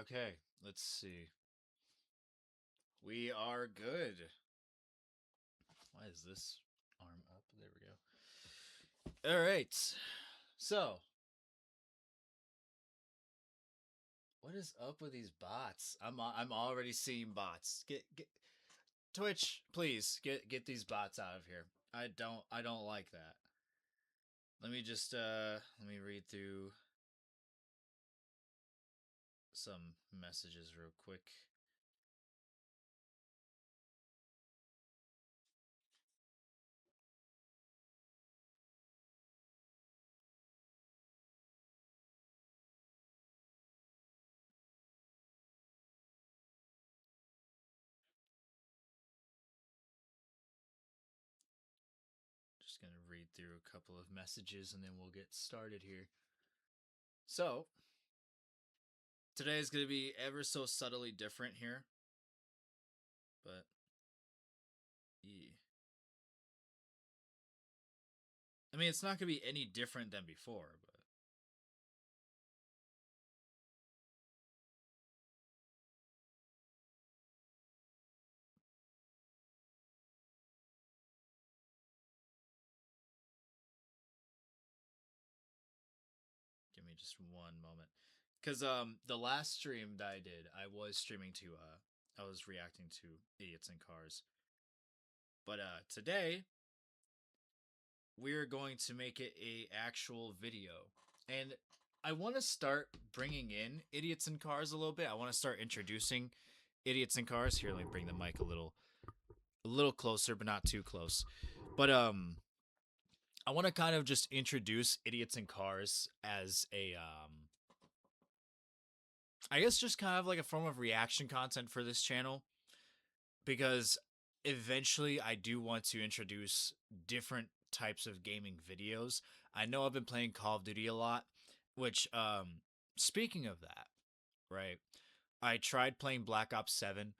Okay, let's see. We are good. Why is this arm up? There we go. All right. So, what is up with these bots? I'm already seeing bots. Get Twitch, please get these bots out of here. I don't like that. Let me read through some messages real quick. Just gonna read through a couple of messages and then we'll get started here. So, today is gonna be ever so subtly different here, but yeah. I mean, it's not gonna be any different than before, but give me just one moment. Cause the last stream that I did, I was streaming to I was reacting to idiots in cars. But today we're going to make it a actual video. And I want to start bringing in idiots in cars a little bit. I want to start introducing idiots in cars. Here, let me bring the mic a little closer, but not too close. But I want to kind of just introduce idiots in cars as a I guess just kind of like a form of reaction content for this channel because eventually I do want to introduce different types of gaming videos. I know I've been playing Call of Duty a lot, which speaking of that, right? I tried playing Black Ops 7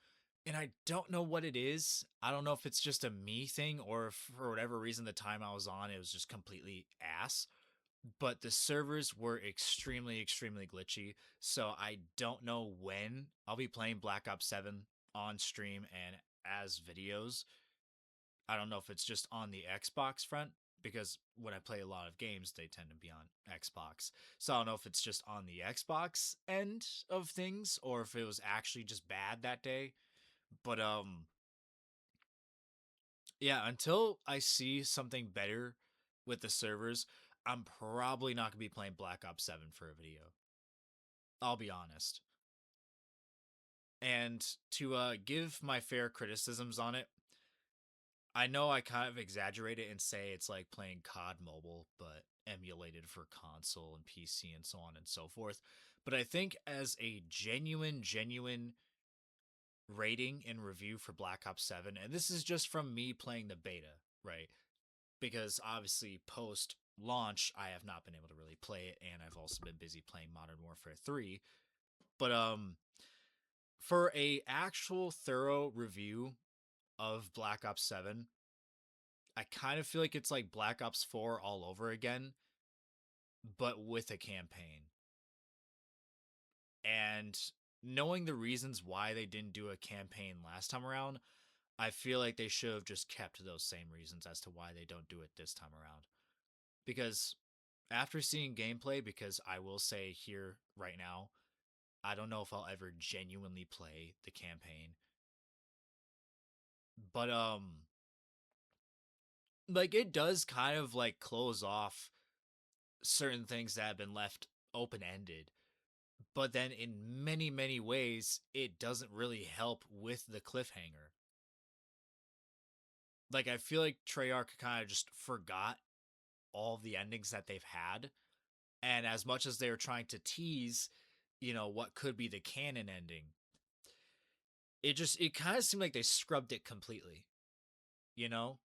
and I don't know what it is. I don't know if it's just a me thing or if for whatever reason the time I was on it was just completely ass, but the servers were extremely glitchy. So I don't know when I'll be playing Black Ops 7 on stream and as videos. I don't know if it's just on the Xbox front because when I play a lot of games, they tend to be on Xbox. So I don't know if it's just on the Xbox end of things or if it was actually just bad that day. But yeah, until I see something better with the servers, I'm probably not going to be playing Black Ops 7 for a video. I'll be honest. And to give my fair criticisms on it, I know I kind of exaggerate it and say it's like playing COD Mobile, but emulated for console and PC and so on and so forth. But I think as a genuine rating and review for Black Ops 7, and this is just from me playing the beta, right? Because obviously post launch I have not been able to really play it and I've also been busy playing Modern Warfare 3. But for a actual thorough review of Black Ops 7, I kind of feel like it's like Black Ops 4 all over again, but with a campaign. And knowing the reasons why they didn't do a campaign last time around, I feel like they should have just kept those same reasons as to why they don't do it this time around. Because after seeing gameplay, because I will say here right now, I don't know if I'll ever genuinely play the campaign. But like it does kind of like close off certain things that have been left open ended. But then in many ways, it doesn't really help with the cliffhanger. Like I feel like Treyarch kind of just forgot all the endings that they've had. And as much as they were trying to tease, what could be the canon ending, it kind of seemed like they scrubbed it completely. You know?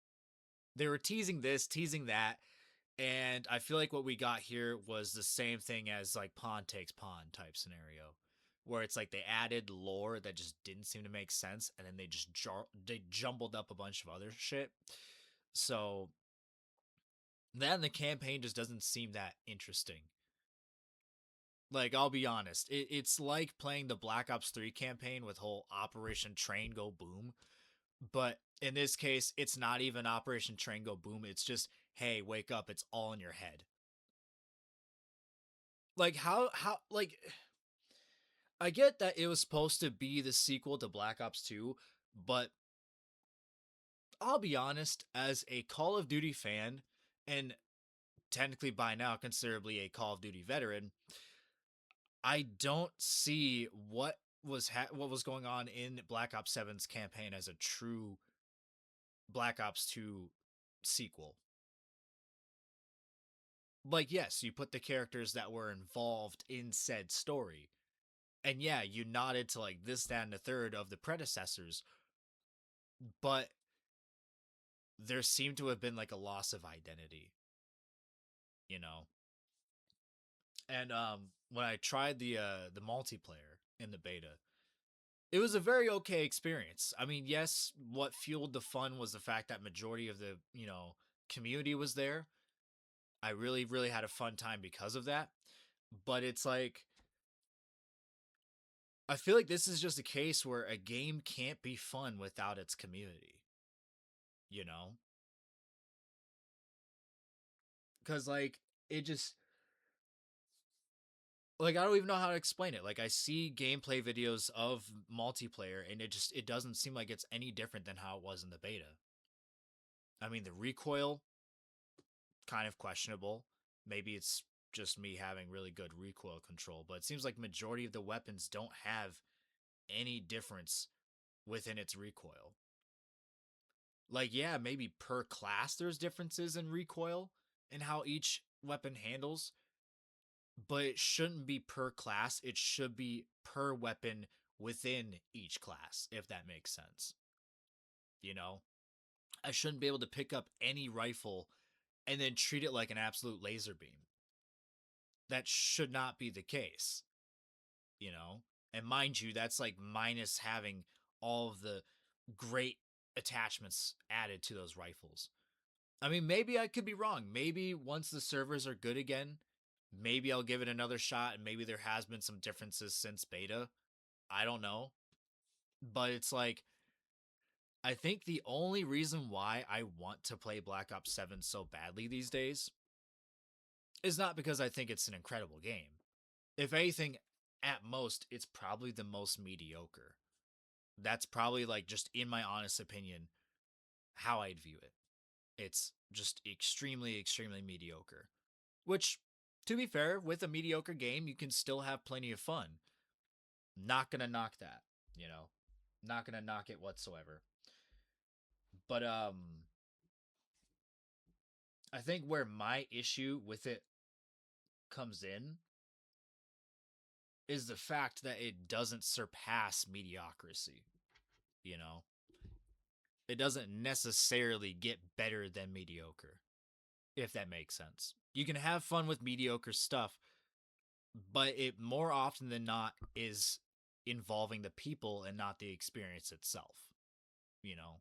They were teasing this, teasing that, and I feel like what we got here was the same thing as like pawn takes pawn type scenario, where it's like they added lore that just didn't seem to make sense, and then they jumbled up a bunch of other shit. So then the campaign just doesn't seem that interesting. Like, I'll be honest, it's like playing the Black Ops 3 campaign with whole Operation Train Go Boom. But in this case, it's not even Operation Train Go Boom. It's just, hey, wake up. It's all in your head. Like, like, I get that it was supposed to be the sequel to Black Ops 2, but I'll be honest, as a Call of Duty fan, and technically by now considerably a Call of Duty veteran, I don't see what was going on in Black Ops 7's campaign as a true Black Ops 2 sequel. Like, yes, you put the characters that were involved in said story. And yeah, you nodded to like this, that, and the third of the predecessors, but there seemed to have been like a loss of identity, you know? And when I tried the multiplayer in the beta, it was a very okay experience. I mean, yes, what fueled the fun was the fact that majority of the, community was there. I really, really had a fun time because of that. But it's like, I feel like this is just a case where a game can't be fun without its community, you know? Because, like, it just, like, I don't even know how to explain it. Like, I see gameplay videos of multiplayer, and it doesn't seem like it's any different than how it was in the beta. I mean, the recoil, kind of questionable. Maybe it's just me having really good recoil control, but it seems like majority of the weapons don't have any difference within its recoil. Like, yeah, maybe per class there's differences in recoil and how each weapon handles, but it shouldn't be per class. It should be per weapon within each class, if that makes sense. You know, I shouldn't be able to pick up any rifle and then treat it like an absolute laser beam. That should not be the case, you know? And mind you, that's like minus having all of the great attachments added to those rifles. I mean, maybe I could be wrong. Maybe once the servers are good again, maybe I'll give it another shot and maybe there has been some differences since beta. I don't know. But it's like, I think the only reason why I want to play Black Ops 7 so badly these days is not because I think it's an incredible game. If anything, at most, it's probably the most mediocre. That's probably like just in my honest opinion how I'd view it. It's just extremely, extremely mediocre. Which, to be fair, with a mediocre game, you can still have plenty of fun. Not gonna knock that, you know. Not gonna knock it whatsoever. But I think where my issue with it comes in is the fact that it doesn't surpass mediocrity, you know. It doesn't necessarily get better than mediocre, if that makes sense. You can have fun with mediocre stuff, but it more often than not is involving the people and not the experience itself. You know,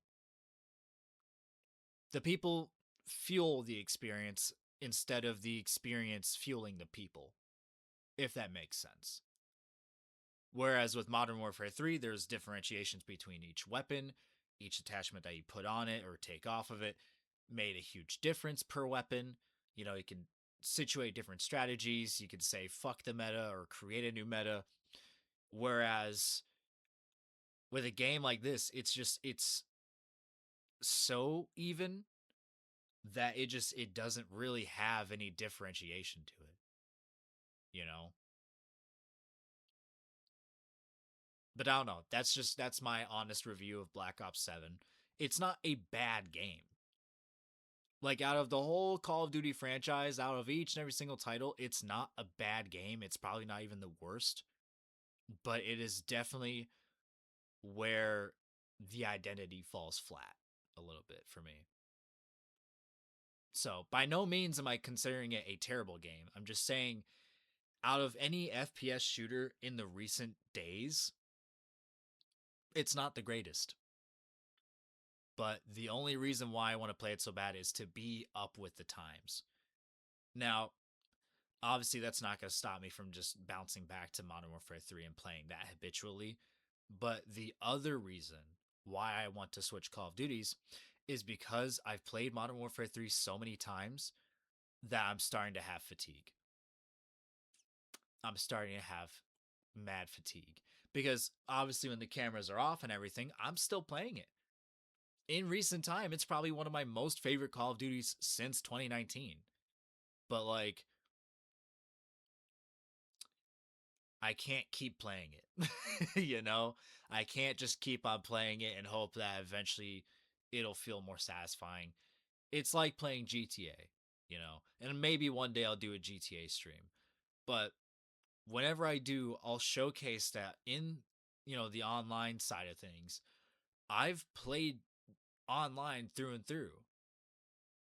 the people fuel the experience instead of the experience fueling the people, if that makes sense. Whereas with Modern Warfare 3, there's differentiations between each weapon, each attachment that you put on it or take off of it made a huge difference per weapon. You know, you can situate different strategies. You could say fuck the meta or create a new meta. Whereas with a game like this, it's so even that it doesn't really have any differentiation to it, you know? But I don't know. That's my honest review of Black Ops 7. It's not a bad game. Like out of the whole Call of Duty franchise, out of each and every single title, it's not a bad game. It's probably not even the worst, but it is definitely where the identity falls flat a little bit for me. So, by no means am I considering it a terrible game. I'm just saying out of any FPS shooter in the recent days, it's not the greatest. But the only reason why I want to play it so bad is to be up with the times. Now, Obviously, that's not going to stop me from just bouncing back to Modern Warfare 3 and playing that habitually. But the other reason why I want to switch Call of Duties is because I've played Modern Warfare 3 so many times that I'm starting to have fatigue. I'm starting to have mad fatigue because obviously when the cameras are off and everything, I'm still playing it. In recent time, it's probably one of my most favorite Call of Duties since 2019. But like I can't keep playing it. You know? I can't just keep on playing it and hope that eventually it'll feel more satisfying. It's like playing GTA, you know? And maybe one day I'll do a GTA stream. But whenever I do, I'll showcase that in, the online side of things. I've played online through and through.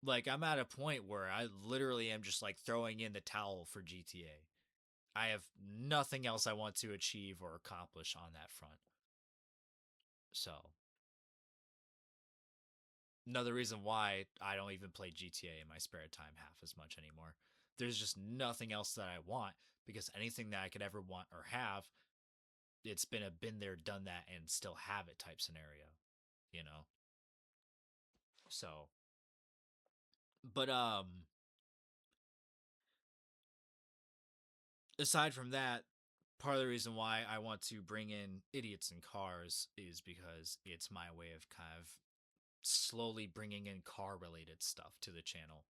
Like I'm at a point where I literally am just like throwing in the towel for GTA. I have nothing else I want to achieve or accomplish on that front. So, another reason why I don't even play GTA in my spare time half as much anymore. There's just nothing else that I want because anything that I could ever want or have, it's been a been there, done that, and still have it type scenario, you know? So, but aside from that, part of the reason why I want to bring in idiots in cars is because it's my way of kind of slowly bringing in car related stuff to the channel.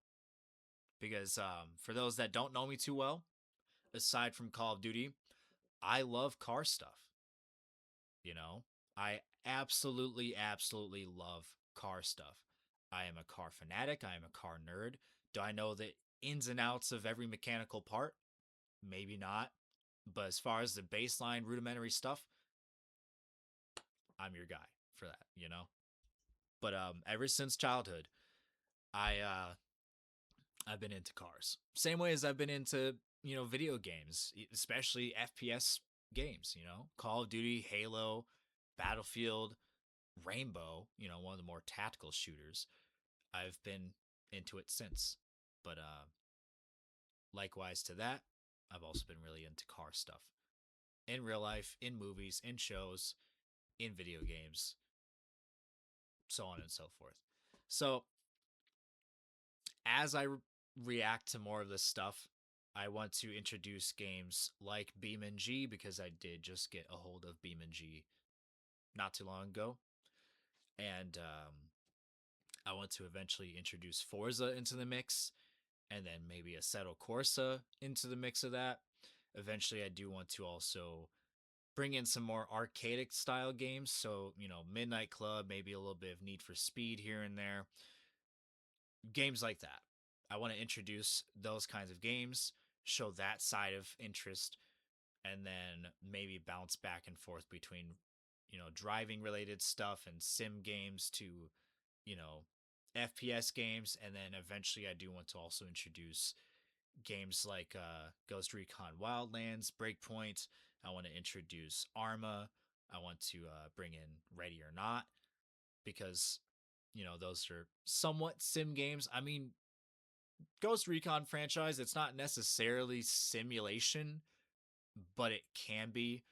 Because for those that don't know me too well, aside from Call of Duty, I love car stuff. You know, I absolutely love car stuff. I am a car fanatic. I am a car nerd. Do I know the ins and outs of every mechanical part? Maybe not. But as far as the baseline rudimentary stuff, I'm your guy for that, you know? But ever since childhood, I've been into cars. Same way as I've been into, video games, especially FPS games, Call of Duty, Halo, Battlefield, Rainbow, one of the more tactical shooters. I've been into it since. But likewise to that, I've also been really into car stuff. In real life, in movies, in shows, in video games, so on and so forth. So, as I react to more of this stuff, I want to introduce games like BeamNG because I did just get a hold of BeamNG not too long ago. And I want to eventually introduce Forza into the mix and then maybe Assetto Corsa into the mix of that. Eventually, I do want to also bring in some more arcadic style games. So, Midnight Club, maybe a little bit of Need for Speed here and there. Games like that. I want to introduce those kinds of games, show that side of interest, and then maybe bounce back and forth between, driving related stuff and sim games to, you know, FPS games. And then eventually I do want to also introduce games like Ghost Recon Wildlands, Breakpoint. I want to introduce Arma. I want to bring in Ready or Not because, those are somewhat sim games. I mean, Ghost Recon franchise, it's not necessarily simulation, but it can be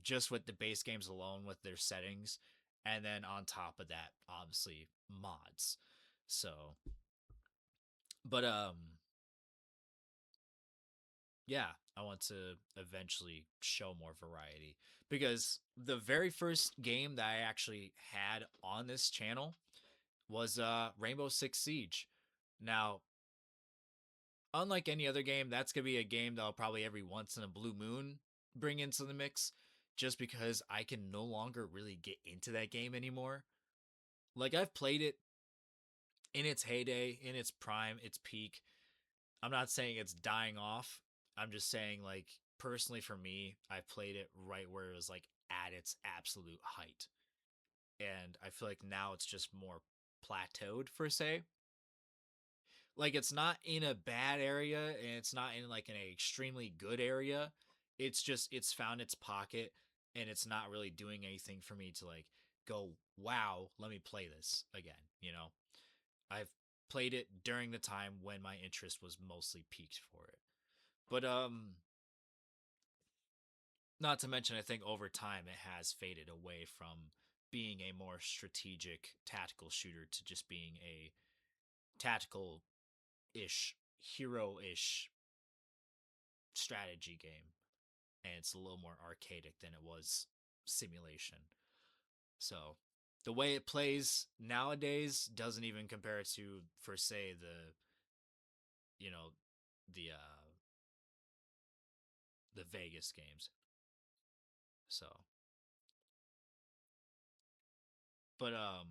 just with the base games alone with their settings. And then on top of that, obviously mods. So, but yeah, I want to eventually show more variety because the very first game that I actually had on this channel was Rainbow Six Siege. Now, unlike any other game, that's going to be a game that I'll probably every once in a blue moon bring into the mix just because I can no longer really get into that game anymore. Like, I've played it in its heyday, in its prime, its peak. I'm not saying it's dying off. I'm just saying, like, personally for me, I played it right where it was, like, at its absolute height. And I feel like now it's just more plateaued, per se. Like it's not in a bad area and it's not in like an extremely good area. It's just it's found its pocket and it's not really doing anything for me to like go, wow, let me play this again. I've played it during the time when my interest was mostly peaked for it. But not to mention, I think over time it has faded away from being a more strategic tactical shooter to just being a tactical ish, hero ish strategy game. And it's a little more archaic than it was simulation. So the way it plays nowadays doesn't even compare to, for say, you know, the Vegas games. So, but I'm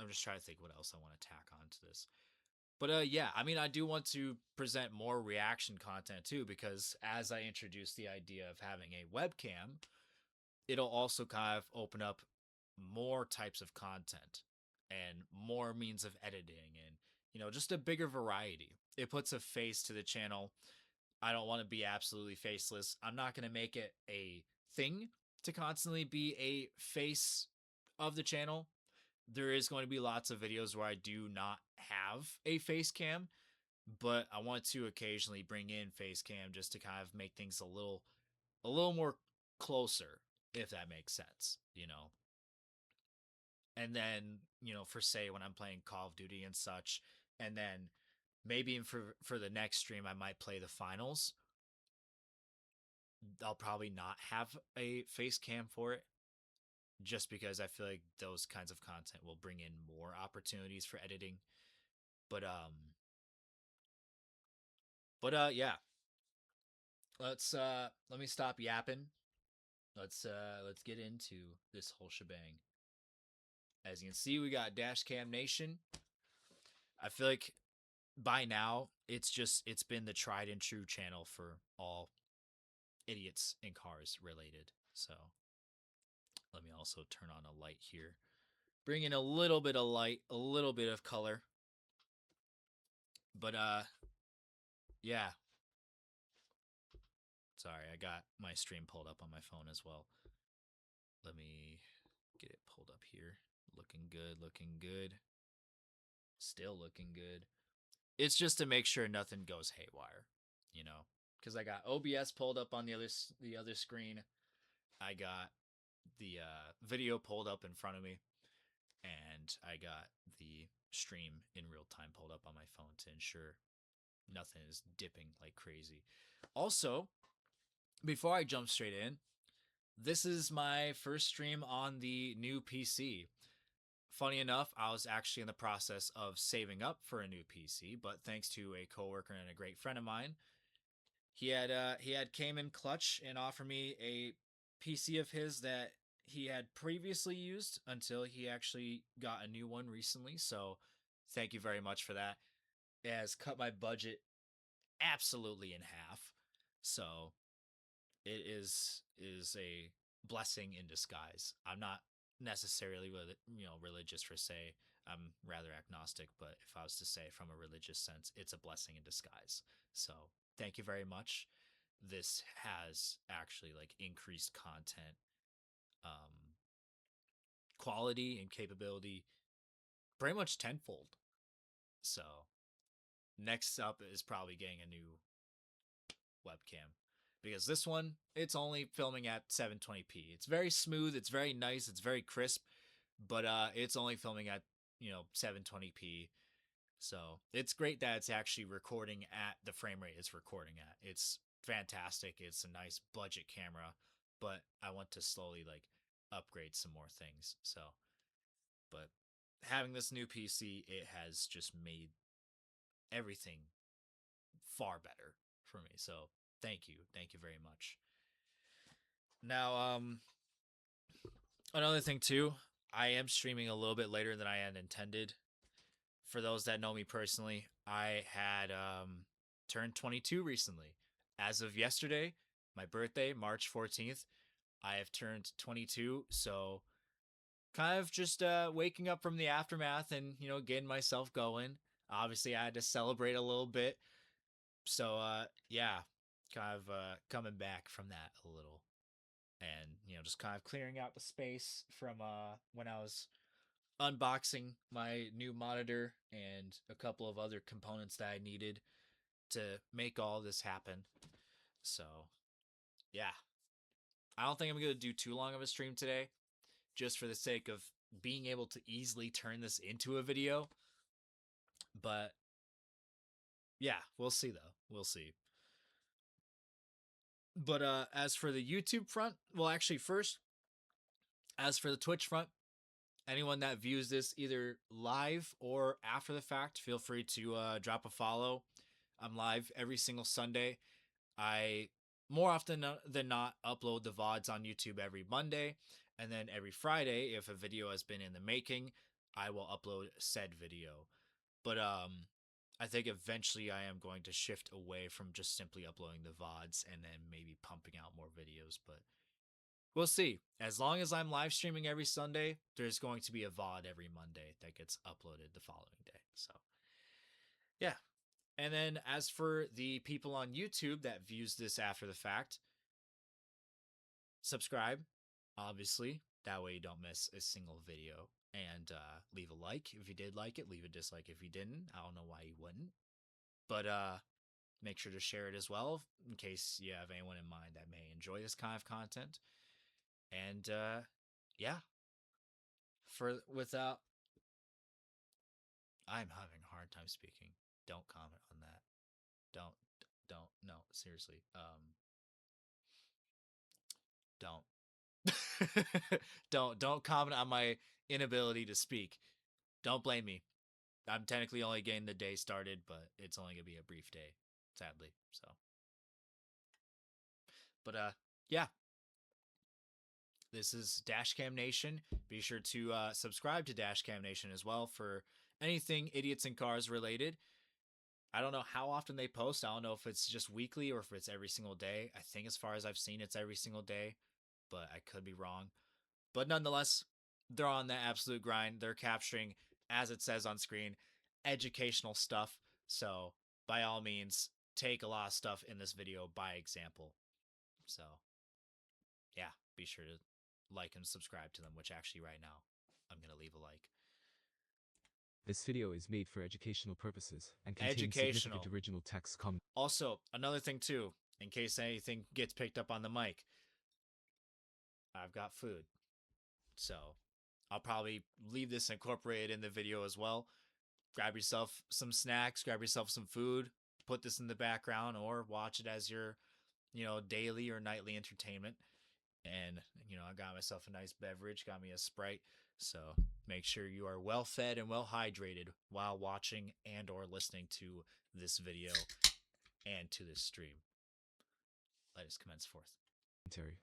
just trying to think what else I want to tack onto this. But yeah, I mean, I do want to present more reaction content too, because as I introduce the idea of having a webcam, it'll also kind of open up more types of content and more means of editing and, just a bigger variety. It puts a face to the channel. I don't want to be absolutely faceless. I'm not going to make it a thing to constantly be a face of the channel. There is going to be lots of videos where I do not have a face cam, but I want to occasionally bring in face cam just to kind of make things a little more closer, if that makes sense. And then, for say when I'm playing Call of Duty and such, and then maybe for the next stream I might play the finals. I'll probably not have a face cam for it just because I feel like those kinds of content will bring in more opportunities for editing. But yeah. Let me stop yapping. Let's get into this whole shebang. As you can see, we got Dashcam Nation. I feel like by now it's been the tried and true channel for all idiots in cars related. So let me also turn on a light here. Bring in a little bit of light, a little bit of color. But yeah. Sorry, I got my stream pulled up on my phone as well. Let me get it pulled up here. Looking good, looking good. Still looking good. It's just to make sure nothing goes haywire, because I got OBS pulled up on the other screen. I got the video pulled up in front of me, and I got the stream in real time pulled up on my phone to ensure nothing is dipping like crazy. Also, before I jump straight in, this is my first stream on the new PC. Funny enough, I was actually in the process of saving up for a new PC, but thanks to a coworker and a great friend of mine, he had came in clutch and offered me a PC of his that he had previously used until he actually got a new one recently. So, thank you very much for that. It has cut my budget absolutely in half. So, it is a blessing in disguise. I'm not necessarily religious for say. I'm rather agnostic, but if I was to say from a religious sense, it's a blessing in disguise. So thank you very much. This has actually like increased content um, quality and capability pretty much tenfold. So next up is probably getting a new webcam because this one it's only filming at 720p. It's very smooth, it's very nice, it's very crisp, but it's only filming at 720p. So it's great that it's actually recording at the frame rate it's recording at. It's fantastic. It's a nice budget camera, but I want to slowly like upgrade some more things. So, but having this new PC, it has just made everything far better for me. So thank you very much. Now, another thing too, I am streaming a little bit later than I had intended. For those that know me personally, I had turned 22 recently. As of yesterday, my birthday, March 14th, I have turned 22. So, kind of just waking up from the aftermath and, getting myself going. Obviously, I had to celebrate a little bit. So, yeah, kind of coming back from that a little. And, just kind of clearing out the space from when I was unboxing my new monitor and a couple of other components that I needed to make all this happen. So, yeah. I don't think I'm going to do too long of a stream today, just for the sake of being able to easily turn this into a video. But yeah, we'll see though. We'll see. But as for the YouTube front, well, actually, first, as for the Twitch front, anyone that views this either live or after the fact, feel free to drop a follow. I'm live every single Sunday. I more often than not upload the VODs on YouTube every Monday, and then every Friday, if a video has been in the making, I will upload said video. But I think eventually I am going to shift away from just simply uploading the VODs and then maybe pumping out more videos, but we'll see. As long as I'm live streaming every Sunday, there's going to be a VOD every Monday that gets uploaded the following day. So, yeah. And then as for the people on YouTube that views this after the fact, subscribe, obviously. That way you don't miss a single video. And leave a like if you did like it. Leave a dislike if you didn't. I don't know why you wouldn't. But make sure to share it as well in case you have anyone in mind that may enjoy this kind of content. And yeah, I'm having a hard time speaking. Don't comment on that. Don't no, seriously. Don't don't comment on my inability to speak. Don't blame me. I'm technically only getting the day started, but it's only gonna be a brief day, sadly. So, but yeah. This is Dashcam Nation. Be sure to subscribe to Dashcam Nation as well for anything Idiots in Cars related. I don't know how often they post. I don't know if it's just weekly or if it's every single day. I think as far as I've seen, it's every single day, but I could be wrong. But nonetheless, they're on that absolute grind. They're capturing, as it says on screen, educational stuff. So by all means, take a lot of stuff in this video by example. So yeah, be sure to like and subscribe to them, which actually right now, I'm going to leave a like. This video is made for educational purposes and contains Educational. significant original text. Also, another thing too, in case anything gets picked up on the mic, I've got food. So I'll probably leave this incorporated in the video as well. Grab yourself some snacks, grab yourself some food, put this in the background, or watch it as your, daily or nightly entertainment. And, I got myself a nice beverage, got me a Sprite. So make sure you are well fed and well hydrated while watching and or listening to this video and to this stream. Let us commence forth. Terry.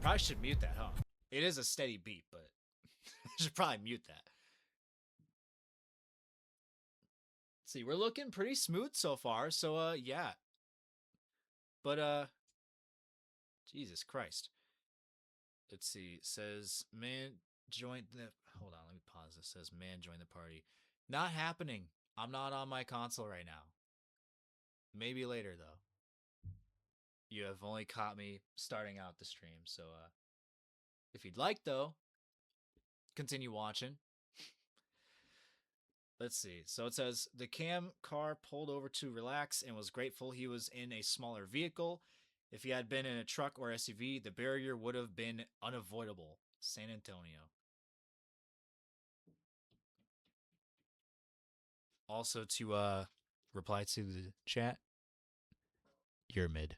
Probably should mute that, huh? It is a steady beat, but I should probably mute that. See, we're looking pretty smooth so far, so yeah. But Jesus Christ. Let's see. It says, man, join the... Hold on, let me pause. It says, man, join the party. Not happening. I'm not on my console right now. Maybe later, though. You have only caught me starting out the stream, so if you'd like, though, continue watching. Let's see. So it says, the cam car pulled over to relax and was grateful he was in a smaller vehicle. If he had been in a truck or SUV, the barrier would have been unavoidable. San Antonio. Also to reply to the chat, you're mid.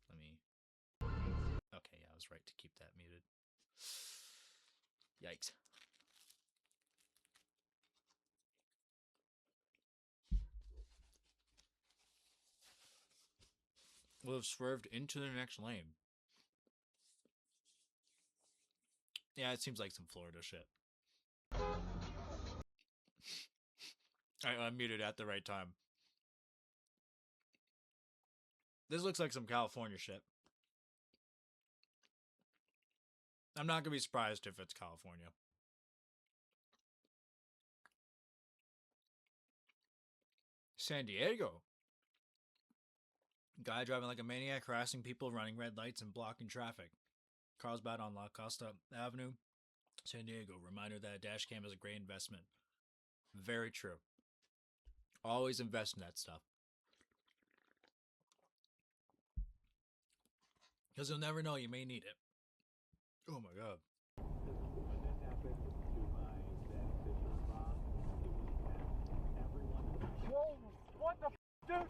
Let me... Okay, yeah, I was right to keep that muted. Yikes. Will have swerved into the next lane. Yeah, it seems like some Florida shit. I unmuted at the right time. This looks like some California shit. I'm not gonna be surprised if it's California. San Diego. Guy driving like a maniac, harassing people, running red lights, and blocking traffic. Carlsbad on La Costa Avenue, San Diego. Reminder that a dash cam is a great investment. Very true. Always invest in that stuff. Because you'll never know, you may need it. Oh my god. Whoa, what the dude?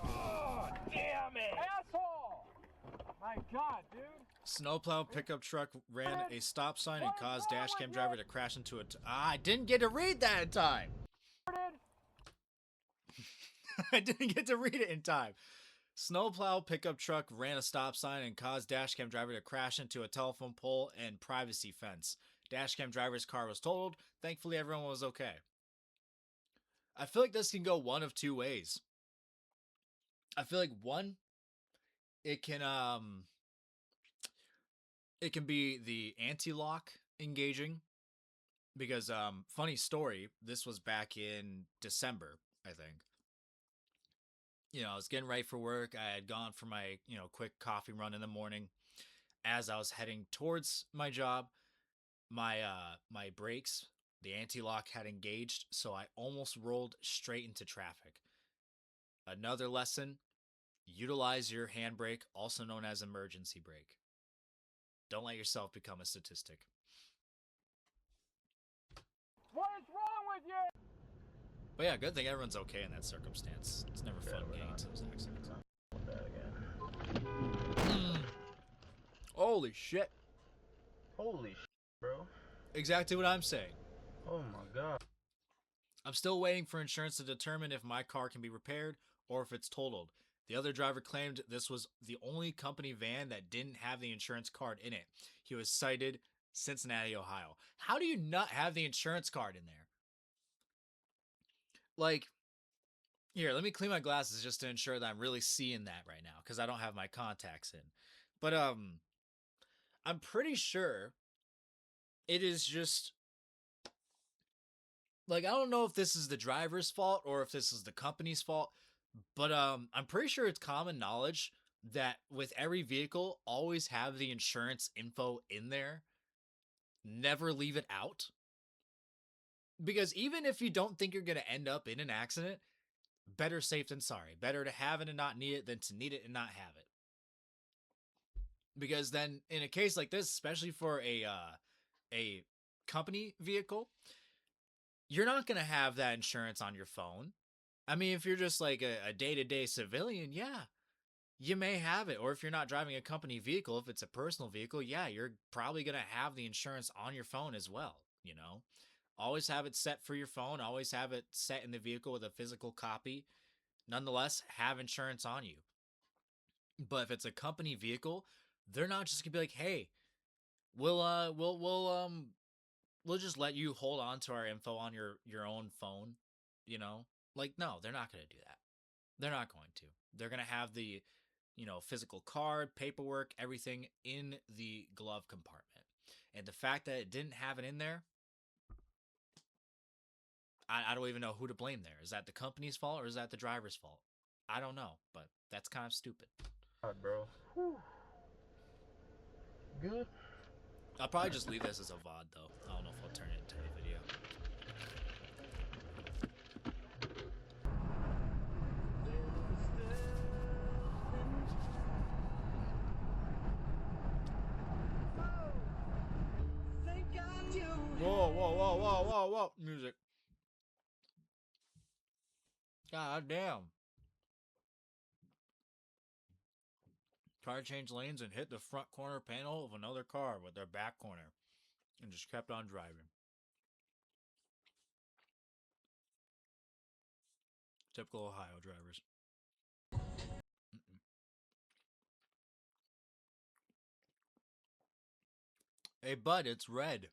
Oh, damn it! Asshole! My god, dude. Snowplow pickup truck ran a stop sign and caused dashcam driver to crash into it. I didn't get to read that in time. I didn't get to read it in time. Snowplow pickup truck ran a stop sign and caused dashcam driver to crash into a telephone pole and privacy fence. Dashcam driver's car was totaled. Thankfully, everyone was okay. I feel like this can go one of two ways. I feel like one, it can be the anti-lock engaging, because funny story, this was back in December, I think. You know, I was getting ready for work. I had gone for my, quick coffee run in the morning. As I was heading towards my job, my brakes, the anti-lock had engaged, so I almost rolled straight into traffic. Another lesson, utilize your handbrake, also known as emergency brake. Don't let yourself become a statistic. What is wrong with you? But yeah, good thing everyone's okay in that circumstance. It's never fun getting into those accidents. Holy shit. Holy shit, bro. Exactly what I'm saying. Oh my god. I'm still waiting for insurance to determine if my car can be repaired or if it's totaled. The other driver claimed this was the only company van that didn't have the insurance card in it. He was cited Cincinnati, Ohio. How do you not have the insurance card in there? Like, here, let me clean my glasses just to ensure that I'm really seeing that right now, because I don't have my contacts in. But I'm pretty sure it is just, like, I don't know if this is the driver's fault or if this is the company's fault, but I'm pretty sure it's common knowledge that with every vehicle, always have the insurance info in there. Never leave it out. Because even if you don't think you're going to end up in an accident, better safe than sorry. Better to have it and not need it than to need it and not have it. Because then in a case like this, especially for a company vehicle, you're not going to have that insurance on your phone. I mean, if you're just like a day-to-day civilian, yeah, you may have it. Or if you're not driving a company vehicle, if it's a personal vehicle, yeah, you're probably going to have the insurance on your phone as well, you know? Always have it set for your phone. Always have it set in the vehicle with a physical copy. Nonetheless, have insurance on you. But if it's a company vehicle, they're not just gonna be like, "Hey, we'll just let you hold on to our info on your own phone," you know? Like, no, they're not gonna do that. They're not going to. They're gonna have the, physical card, paperwork, everything in the glove compartment. And the fact that it didn't have it in there, I don't even know who to blame there. Is that the company's fault or is that the driver's fault? I don't know, but that's kind of stupid. God, bro. Whew. Good. I'll probably just leave this as a VOD though. I don't know if I'll turn it into a video. Whoa, whoa, whoa, whoa, whoa, whoa. Music. God damn. Car changed lanes and hit the front corner panel of another car with their back corner and just kept on driving. Typical Ohio drivers. Hey, bud, it's red.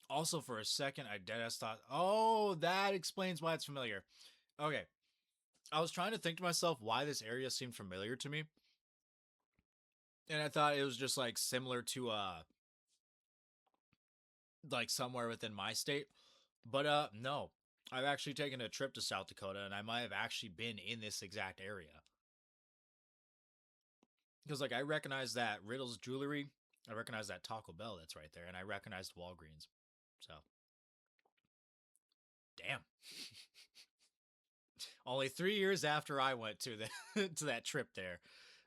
Also, for a second, I deadass thought, oh, that explains why it's familiar. Okay. I was trying to think to myself why this area seemed familiar to me. And I thought it was just like similar to like somewhere within my state. But no. I've actually taken a trip to South Dakota, and I might have actually been in this exact area. Because, like, I recognize that Riddle's Jewelry. I recognize that Taco Bell that's right there, and I recognized Walgreens. So, damn. Only 3 years after I went to the to that trip there.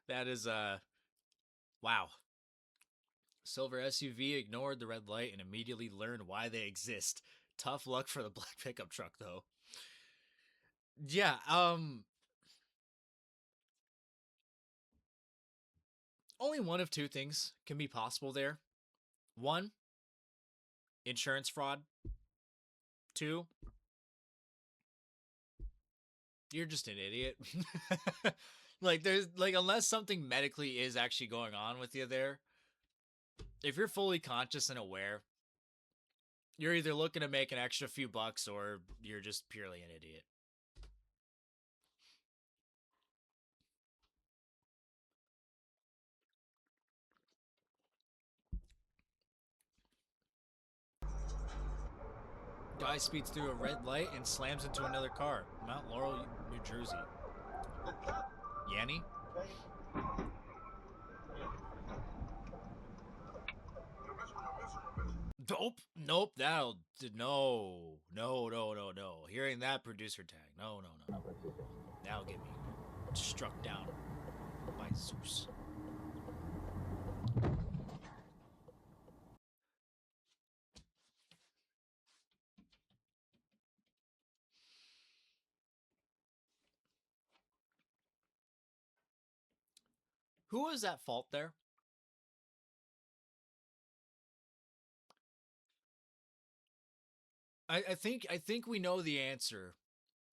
That is wow. Silver SUV ignored the red light and immediately learned why they exist. Tough luck for the black pickup truck though. Yeah, only one of two things can be possible there. One, insurance fraud. Two, you're just an idiot. Like there's like unless something medically is actually going on with you there, if you're fully conscious and aware, you're either looking to make an extra few bucks or you're just purely an idiot. Guy speeds through a red light and slams into another car. Mount Laurel, New Jersey. Yanni? Nope, that'll, no. Hearing that producer tag, no. That'll get me struck down by Zeus. Who was at fault there? I think we know the answer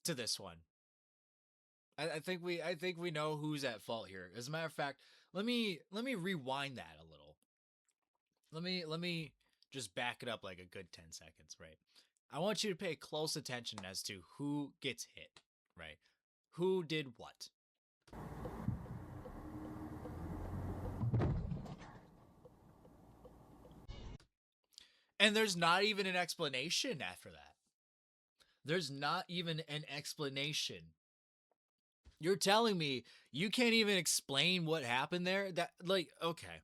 to this one. I think we know who's at fault here. As a matter of fact, let me rewind that a little. Let me just back it up like a good 10 seconds, right? I want you to pay close attention as to who gets hit, right? Who did what? And there's not even an explanation after that. There's not even an explanation. You're telling me you can't even explain what happened there? That, like, okay.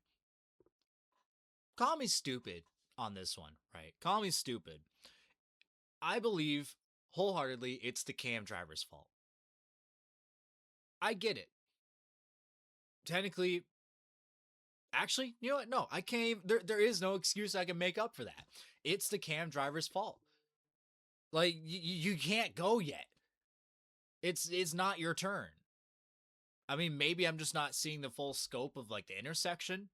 Call me stupid on this one, right? Call me stupid. I believe wholeheartedly it's the cam driver's fault. I get it. Technically, actually, you know what? No, I can't even, there is no excuse I can make up for that. It's the cam driver's fault. Like, you can't go yet. It's not your turn. I mean, maybe I'm just not seeing the full scope of, like, the intersection,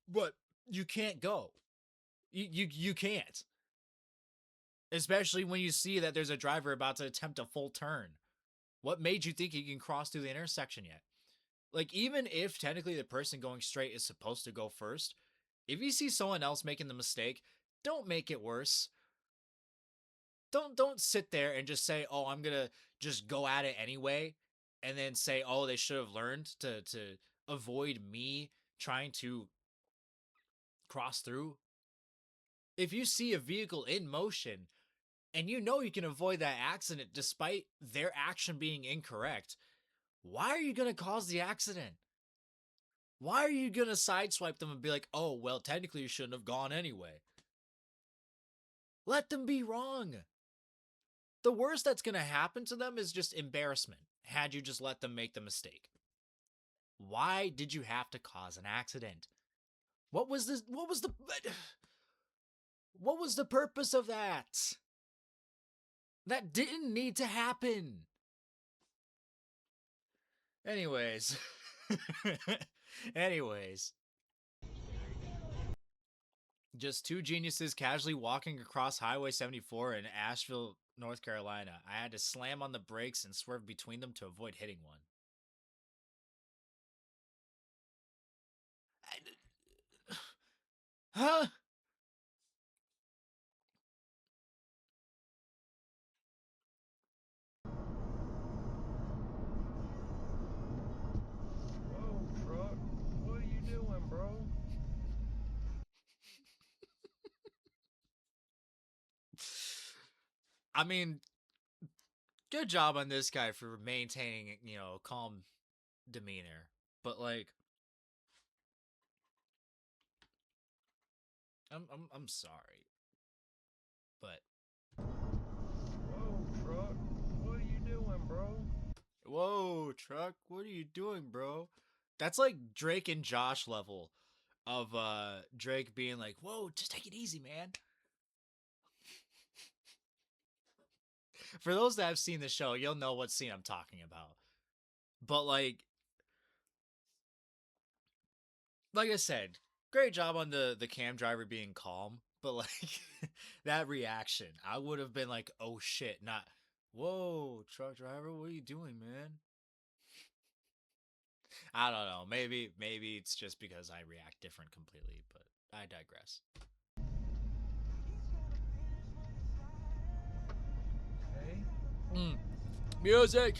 but you can't go. You can't. Especially when you see that there's a driver about to attempt a full turn. What made you think you can cross through the intersection yet? Like, even if technically the person going straight is supposed to go first, if you see someone else making the mistake, don't make it worse. Don't sit there and just say, "Oh, I'm going to just go at it anyway," and then say, "Oh, they should have learned to avoid me trying to cross through." If you see a vehicle in motion and you know you can avoid that accident despite their action being incorrect, why are you going to cause the accident? Why are you going to sideswipe them and be like, "Oh, well, technically you shouldn't have gone anyway"? Let them be wrong. The worst that's going to happen to them is just embarrassment had you just let them make the mistake. Why did you have to cause an accident? What was the purpose of that? That didn't need to happen. Anyways. Just two geniuses casually walking across Highway 74 in Asheville, North Carolina. I had to slam on the brakes and swerve between them to avoid hitting one. Huh? Whoa, truck. What are you doing, bro? I mean, good job on this guy for maintaining, calm demeanor. But like, I'm sorry, but Whoa, truck. What are you doing, bro? whoa, truck, what are you doing, bro? That's like Drake and Josh level of Drake being like, whoa, just take it easy, man. For those that have seen the show, you'll know what scene I'm talking about. But like I said, great job on the cam driver being calm. But like that reaction, I would have been like, oh shit, not whoa, truck driver, what are you doing, man? I don't know. Maybe it's just because I react different completely, but I digress. Hey? Music.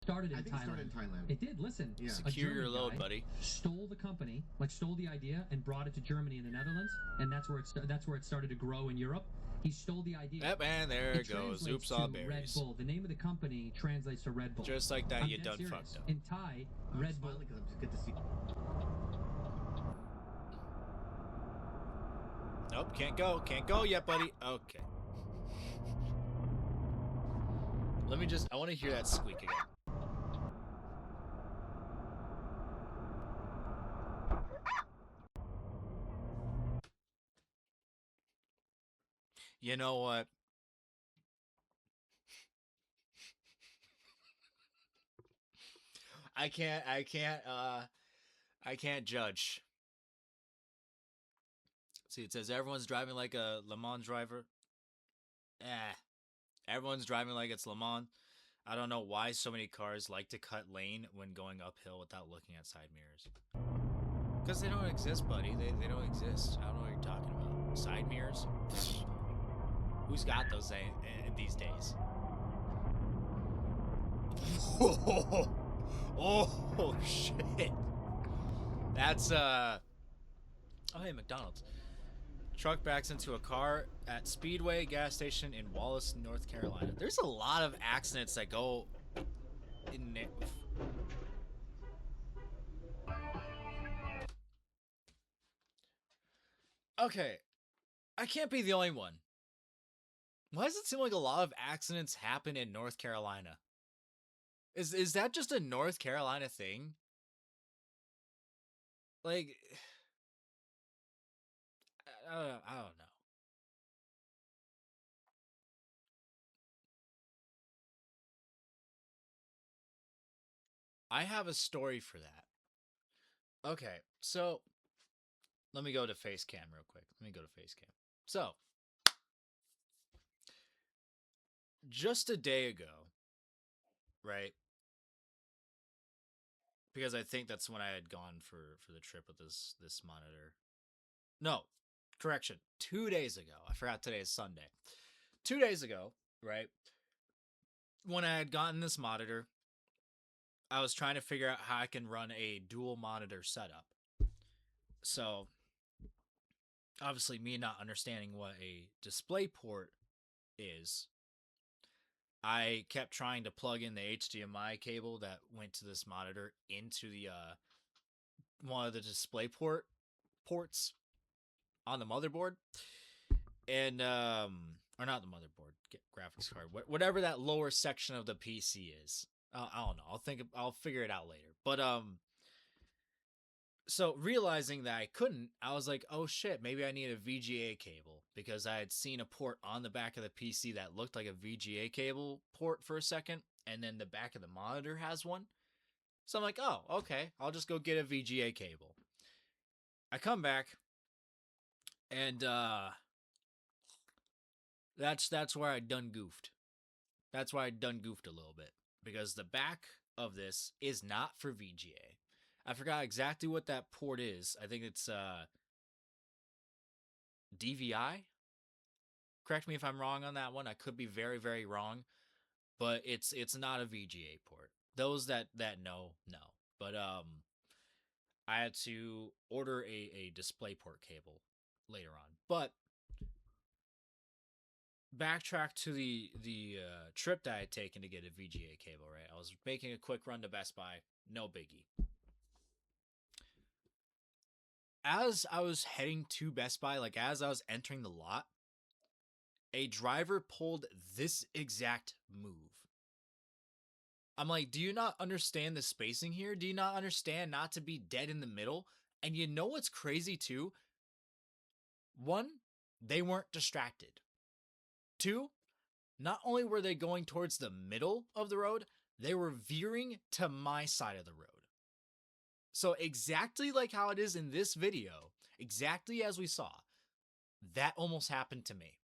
Started in I think Thailand. it started in Thailand. It did. Listen, Yeah. a Secure your German load, guy buddy. stole the company, stole the idea, and brought it to Germany and the Netherlands, and that's where it started to grow in Europe. He stole the idea. Yep, and there it goes. translates Oops, all to Red berries. Bull. The name of the company translates to Red Bull. Just like that, I'm you dead done serious. fucked up. In Thai, I'm Red Bull. smiling because I'm just good to see. Nope, can't go. Can't go yet, buddy. Okay. Let me I want to hear that squeak again. You know what? I can't judge. See, it says everyone's driving like a Le Mans driver. Everyone's driving like it's Le Mans. I don't know why so many cars like to cut lane when going uphill without looking at side mirrors. Because they don't exist, buddy. They don't exist. I don't know what you're talking about. Side mirrors? Who's got those these days? Oh, shit. That's, oh, hey, McDonald's. Truck backs into a car at Speedway gas station in Wallace, North Carolina. There's a lot of accidents that go in it. Okay, I can't be the only one. Why does it seem like a lot of accidents happen in North Carolina? Is that just a North Carolina thing? Like, I don't know. I have a story for that. Okay, so let me go to face cam real quick. So, just a day ago, right? Because I think that's when I had gone for the trip with this monitor. No, correction. 2 days ago. I forgot today is Sunday. 2 days ago, right? When I had gotten this monitor, I was trying to figure out how I can run a dual monitor setup. So, obviously, me not understanding what a display port is, I kept trying to plug in the HDMI cable that went to this monitor into the one of the display ports on the motherboard, and or not the motherboard, graphics card, whatever that lower section of the PC is. I don't know. I'll figure it out later. But so realizing that I couldn't, I was like, oh shit, maybe I need a VGA cable, because I had seen a port on the back of the PC that looked like a VGA cable port for a second, and then the back of the monitor has one. So I'm like, oh, okay, I'll just go get a VGA cable. I come back, and that's where I done goofed. That's why I done goofed a little bit, because the back of this is not for VGA. I forgot exactly what that port is. I think it's DVI. Correct me if I'm wrong on that one. I could be very, very wrong, but it's not a VGA port. Those that know. But I had to order a DisplayPort cable later on. But backtrack to the trip that I had taken to get a VGA cable, right? I was making a quick run to Best Buy, no biggie. As I was heading to Best Buy, like as I was entering the lot, a driver pulled this exact move. I'm like, do you not understand the spacing here? Do you not understand not to be dead in the middle? And you know what's crazy too? One, they weren't distracted. Two, not only were they going towards the middle of the road, they were veering to my side of the road. So exactly like how it is in this video, exactly as we saw, that almost happened to me.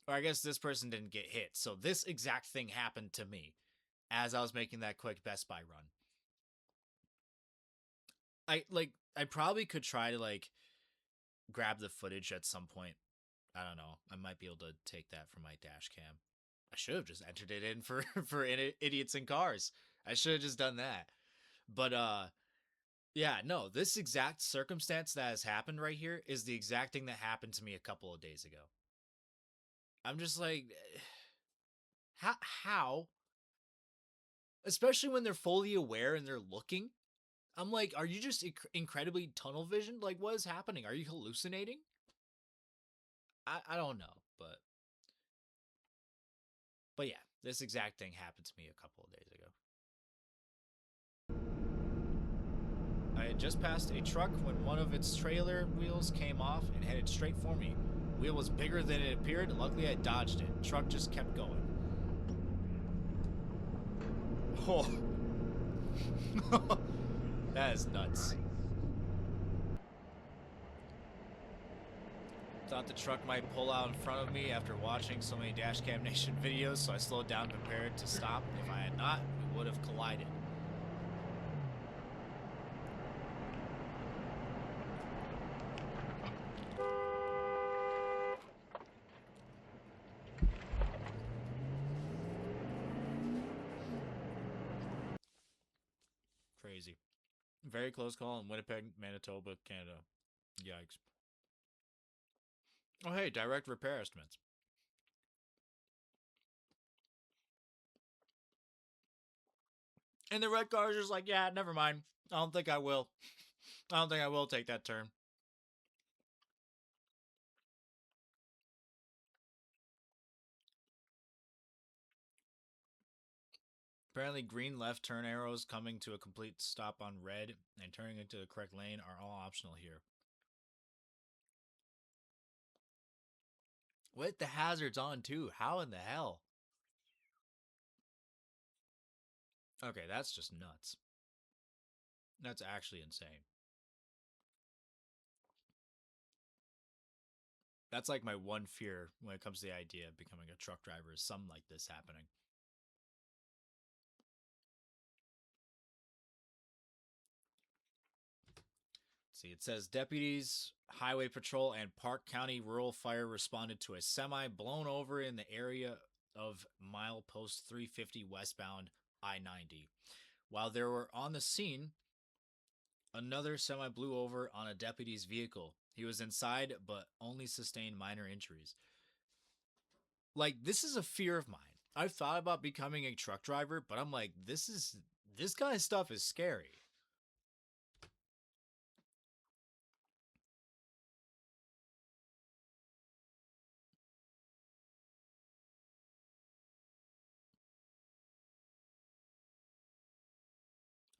Or I guess this person didn't get hit. So this exact thing happened to me as I was making that quick Best Buy run. I probably could try to grab the footage at some point. I don't know. I might be able to take that from my dash cam. I should have just entered it in for idiots in cars. I should have just done that. But yeah, no, this exact circumstance that has happened right here is the exact thing that happened to me a couple of days ago. I'm just like, how? Especially when they're fully aware and they're looking. I'm like, are you just incredibly tunnel visioned? Like, what is happening? Are you hallucinating? I don't know, but yeah, this exact thing happened to me a couple of days ago. I had just passed a truck when one of its trailer wheels came off and headed straight for me. Wheel was bigger than it appeared. Luckily, I dodged it. Truck just kept going. Oh. That is nuts. Thought the truck might pull out in front of me after watching so many Dashcam Nation videos, so I slowed down prepared to stop. If I had not, we would have collided. Crazy. Very close call in Winnipeg, Manitoba, Canada. Yikes. Oh, hey, direct repair estimates. And the red car is just like, yeah, never mind. I don't think I will. I don't think I will take that turn. Apparently, green left turn arrows coming to a complete stop on red and turning into the correct lane are all optional here. With the hazards on too. How in the hell? Okay, that's just nuts. That's actually insane. That's like my one fear when it comes to the idea of becoming a truck driver is something like this happening. See, it says deputies, highway patrol, and Park County Rural Fire responded to a semi blown over in the area of milepost 350 westbound I-90. While they were on the scene, another semi blew over on a deputy's vehicle. He was inside, but only sustained minor injuries. Like, this is a fear of mine. I've thought about becoming a truck driver, but I'm like, this kind of stuff is scary.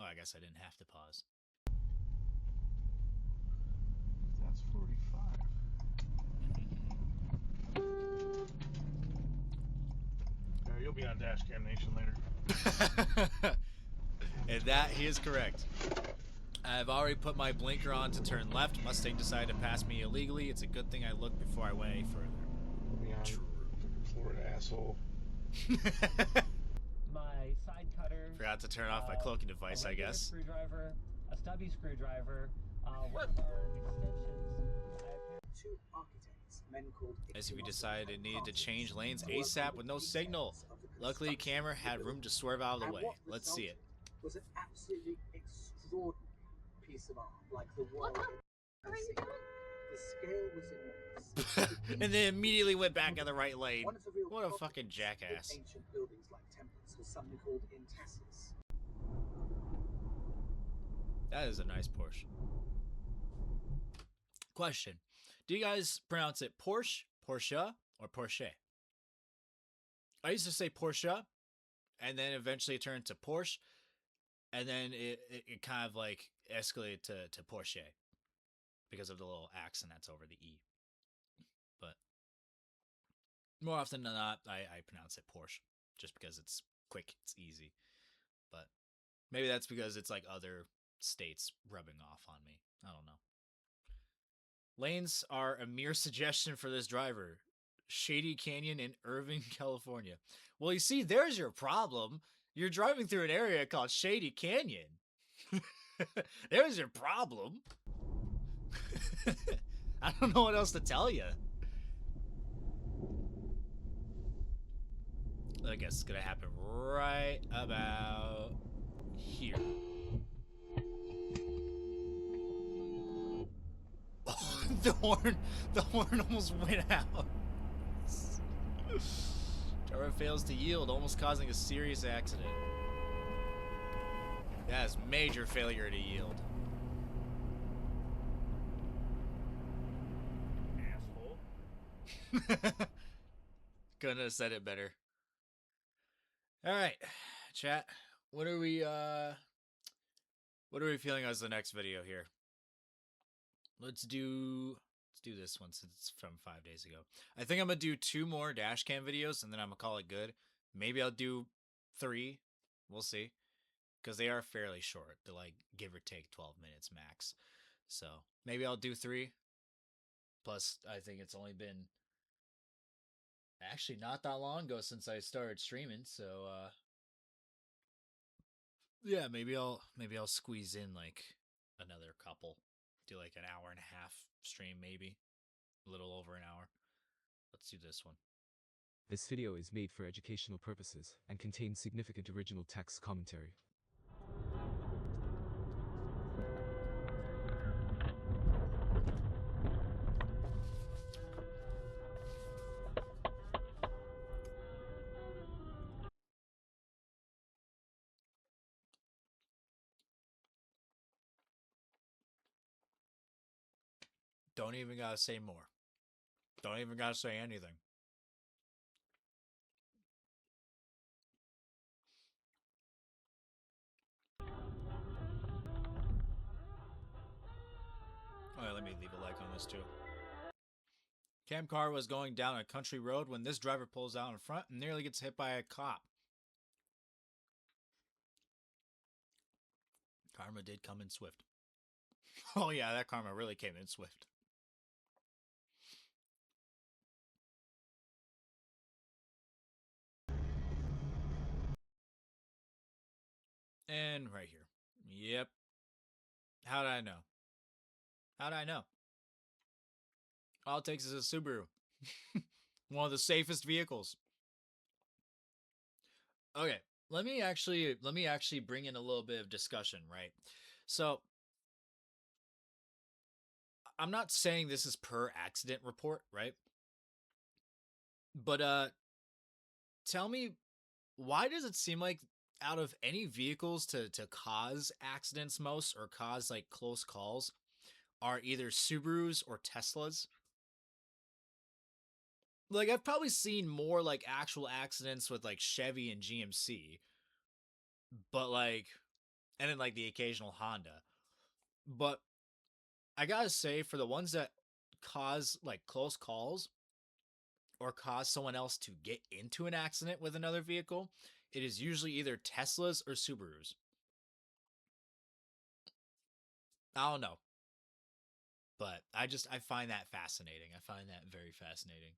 Oh, I guess I didn't have to pause. That's 45. You'll be on Dashcam Nation later. And that, he is correct. I've already put my blinker on to turn left. Mustang decided to pass me illegally. It's a good thing I looked before I went any further. You'll be on Florida asshole. My side cutters. Forgot to turn off my cloaking device, I guess. Screwdriver, a stubby screwdriver, one of our extensions. Two architects, men called As if he decided it needed to change lanes ASAP with no signal. Luckily, camera had room to swerve out of the way. Let's see it. Was an absolutely extraordinary piece of art, like the world. The scale was enormous. And then immediately went back in the right lane. One of the real What a problems fucking with jackass. ancient buildings like temples was something called intassis. That is a nice Porsche. Question. Do you guys pronounce it Porsche, Porsche, or Porsche? I used to say Porsche, and then eventually it turned to Porsche, and then it kind of like escalated to Porsche because of the little accent that's over the E. But more often than not, I pronounce it Porsche just because it's quick, it's easy. But maybe that's because it's like other states rubbing off on me. I don't know. Lanes are a mere suggestion for this driver. Shady Canyon in Irving, California. Well, you see, there's your problem. You're driving through an area called Shady Canyon. There's your problem. I don't know what else to tell you. I guess it's gonna happen right about here. Oh, the horn almost went out. Driver fails to yield, almost causing a serious accident. That is major failure to yield. Asshole. Couldn't have said it better. Alright, chat. What are we feeling as the next video here? Let's do this one since it's from 5 days ago. I think I'm gonna do 2 more dash cam videos and then I'm gonna call it good. Maybe I'll do 3. We'll see. Because they are fairly short. They're like give or take 12 minutes max. So maybe I'll do 3. Plus, I think it's only been actually not that long ago since I started streaming. So yeah, maybe I'll squeeze in like another couple. Do like an hour and a half stream, maybe a little over an hour. Let's do this one. This video is made for educational purposes and contains significant original text commentary. Don't even gotta say more. Don't even gotta say anything. Alright, let me leave a like on this too. Cam car was going down a country road when this driver pulls out in front and nearly gets hit by a cop. Karma did come in swift. Oh yeah, that karma really came in swift. And right here. Yep. How did I know? How did I know? All it takes is a Subaru. One of the safest vehicles. Okay, let me actually bring in a little bit of discussion, right? So I'm not saying this is per accident report, right? But tell me, why does it seem like out of any vehicles to cause accidents most or cause like close calls are either Subarus or Teslas? Like I've probably seen more like actual accidents with like Chevy and GMC, but like, and then like the occasional Honda. But I gotta say, for the ones that cause like close calls or cause someone else to get into an accident with another vehicle, it is usually either Teslas or Subarus. I don't know. But I find that fascinating. I find that very fascinating.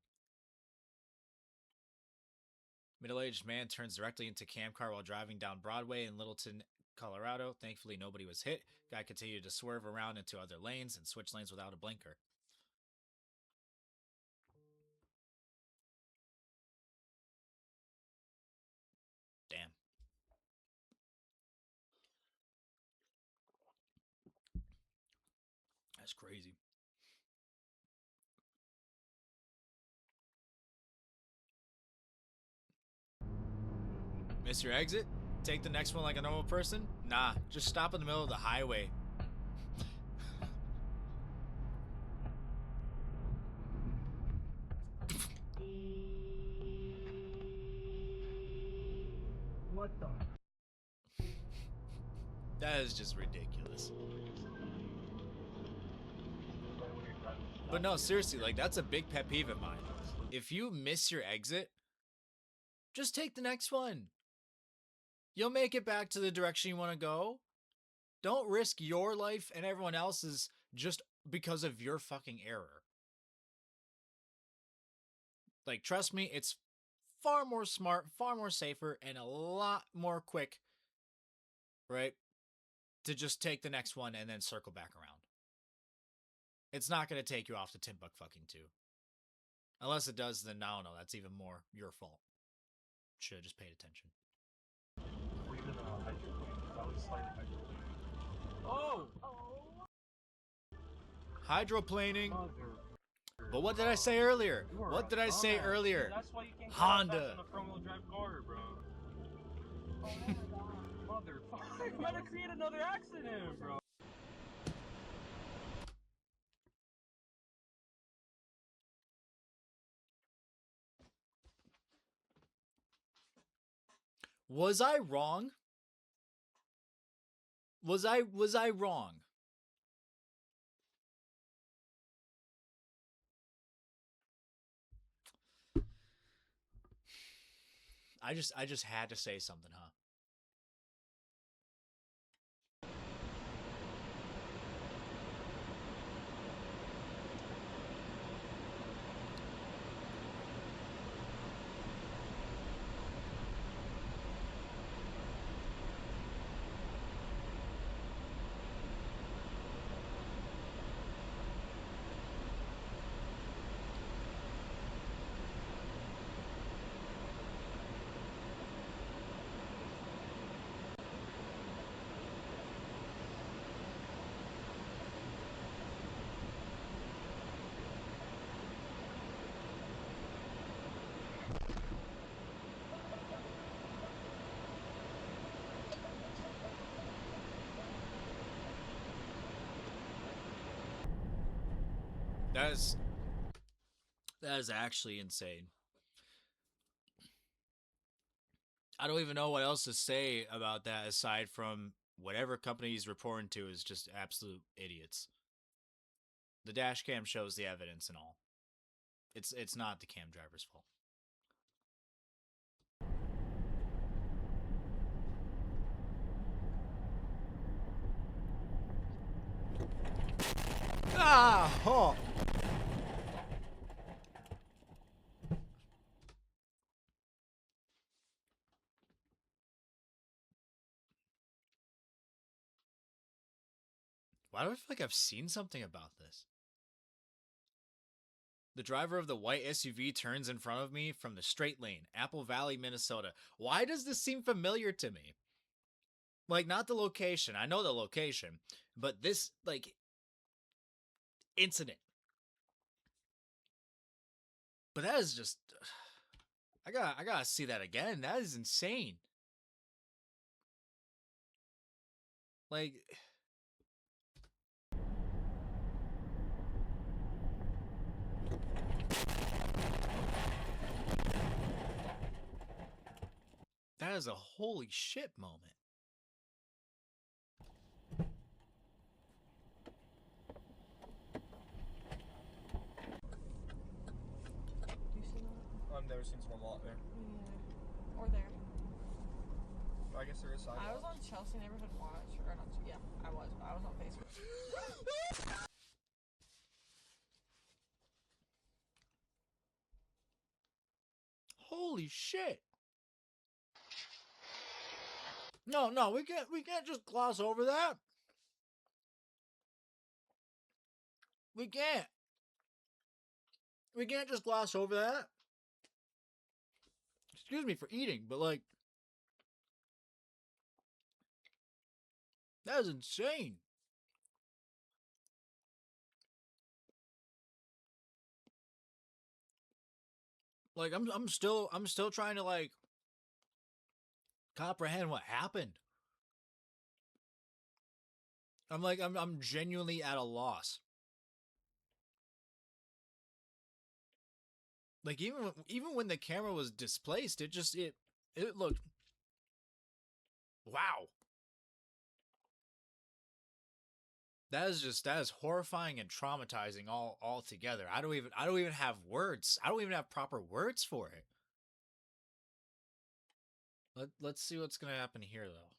Middle-aged man turns directly into cam car while driving down Broadway in Littleton, Colorado. Thankfully, nobody was hit. Guy continued to swerve around into other lanes and switch lanes without a blinker. Damn. That's crazy. Miss your exit? Take the next one like a normal person? Nah, just stop in the middle of the highway. What the? That is just ridiculous. But no, seriously, like, that's a big pet peeve of mine. If you miss your exit, just take the next one. You'll make it back to the direction you want to go. Don't risk your life and everyone else's just because of your fucking error. Like, trust me, it's far more smart, far more safer, and a lot more quick, right? To just take the next one and then circle back around. It's not going to take you off to Timbuk fucking 2. Unless it does, then I don't know, that's even more your fault. Should have just paid attention. Oh! Hydroplaning. But what did I say earlier? What did I say earlier? That's why you can't get Honda. fast on a front-wheel drive car, bro. Oh my god. Motherfucker. You gotta create another accident, bro. Was I wrong? Was I wrong? I just had to say something, huh? That is actually insane. I don't even know what else to say about that aside from whatever company he's reporting to is just absolute idiots. The dash cam shows the evidence and all. It's not the cam driver's fault. Ah! Oh. Why do I feel like I've seen something about this? The driver of the white SUV turns in front of me from the straight lane, Apple Valley, Minnesota. Why does this seem familiar to me? Like, not the location. I know the location. But this, like, incident. But that is just... I gotta see that again. That is insane. Like... That is a holy shit moment. I've never seen someone lot there. Or there. I guess there is sidewalk. I was on Chelsea Neighborhood Watch, or not, yeah, I was on Facebook. Holy shit. No, we can't just gloss over that. We can't just gloss over that. Excuse me for eating, but like, that is insane. Like, I'm still trying to like comprehend what happened. I'm genuinely at a loss. Like even when the camera was displaced, it looked, wow. That is horrifying and traumatizing all together. I don't even have words. I don't even have proper words for it. Let's see what's gonna happen here though.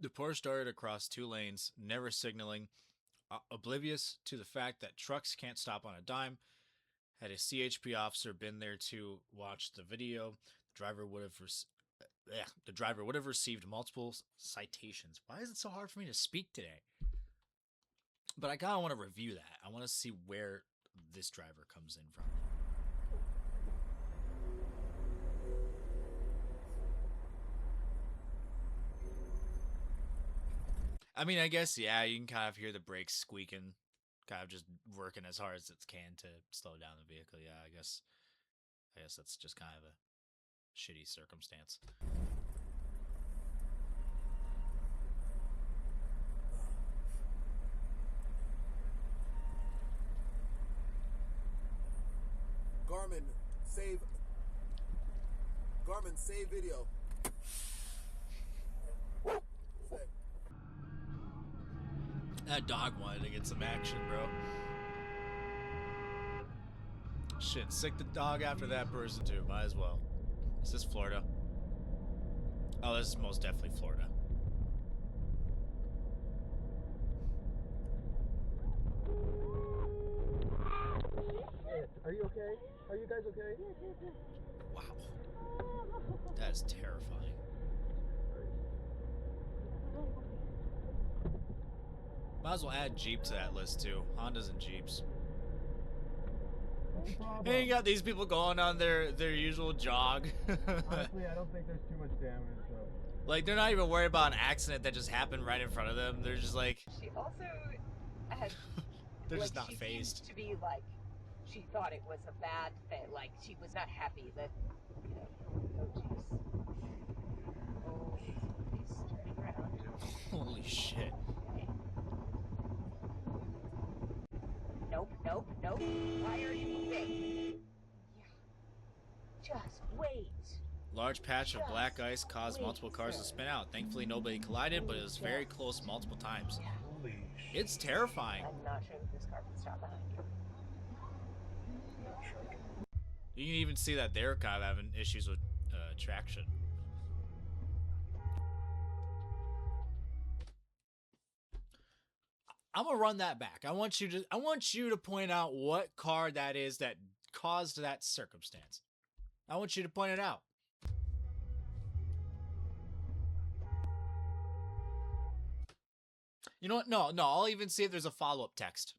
The Porsche started across 2 lanes, never signaling, oblivious to the fact that trucks can't stop on a dime. Had a CHP officer been there to watch the video, the driver would have received multiple citations. Why is it so hard for me to speak today? But I kind of want to review that. I want to see where this driver comes in from. I mean, I guess, yeah, you can kind of hear the brakes squeaking, kind of just working as hard as it can to slow down the vehicle. Yeah, I guess that's just kind of a shitty circumstance. Garmin, save video. That dog wanted to get some action, bro. Shit, sick the dog after that person too. Might as well. Is this Florida? Oh, this is most definitely Florida. Are you okay? Are you guys okay? Wow. That is terrifying. Might as well add Jeep to that list too. Hondas and Jeeps. And you got these people going on their usual jog. Honestly, I don't think there's too much damage. So. Like, they're not even worried about an accident that just happened right in front of them. They're just like... She also had... They're like, just not phased. To be like, she thought it was a bad thing. Like, she was not happy that, you know, oh jeez. Oh, he's turning around. Holy shit. Okay. Nope. Why are you moving? Yeah. Just wait. Large patch of black ice caused multiple cars to spin out. Thankfully, nobody collided, but it was very close multiple times. Holy shit. It's terrifying. I'm not sure that this car can stop behind you. You can even see that they're kind of having issues with traction. I'm gonna run that back. I want you to point out what car that is that caused that circumstance. I want you to point it out. You know what? No, I'll even see if there's a follow-up text.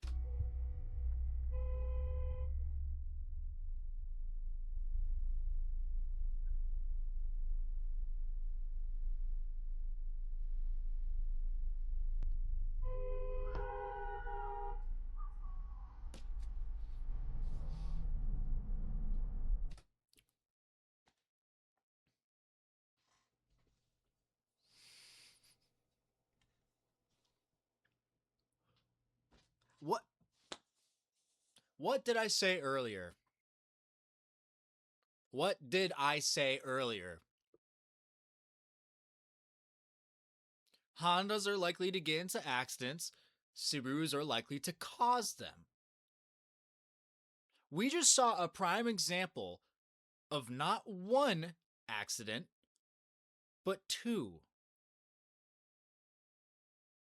What did I say earlier? What did I say earlier? Hondas are likely to get into accidents. Subarus are likely to cause them. We just saw a prime example of not one accident, but 2.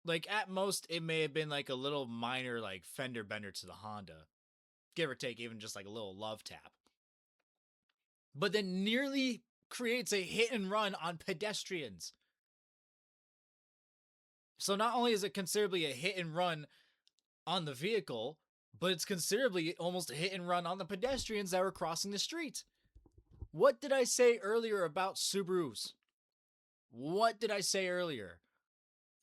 Like, at most, it may have been like a little minor, like, fender bender to the Honda. Give or take, even just like a little love tap. but then nearly creates a hit and run on pedestrians. So not only is it considerably a hit and run on the vehicle, but it's considerably almost a hit and run on the pedestrians that were crossing the street. What did I say earlier about Subarus? What did I say earlier?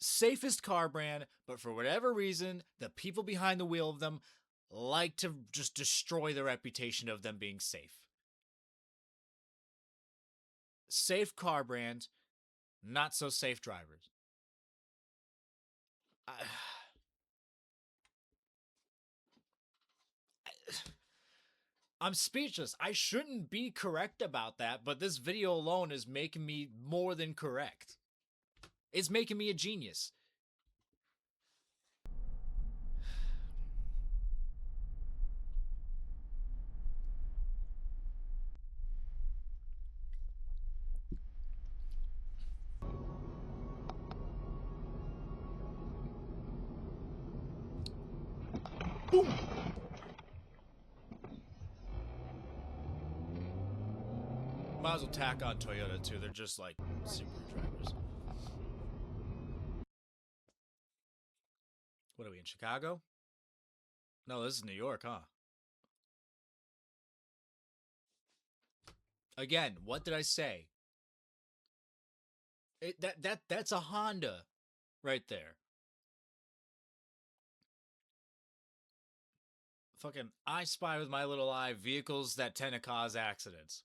Safest car brand, but for whatever reason, the people behind the wheel of them like to just destroy the reputation of them being safe. Safe car brand, not so safe drivers. I'm speechless. I shouldn't be correct about that, but this video alone is making me more than correct. It's making me a genius. Boom! Might as well tack on Toyota too. They're just like Subaru drivers. What are we in Chicago? No, this is New York, huh? Again, what did I say? That's a Honda right there. Fucking I spy with my little eye vehicles that tend to cause accidents.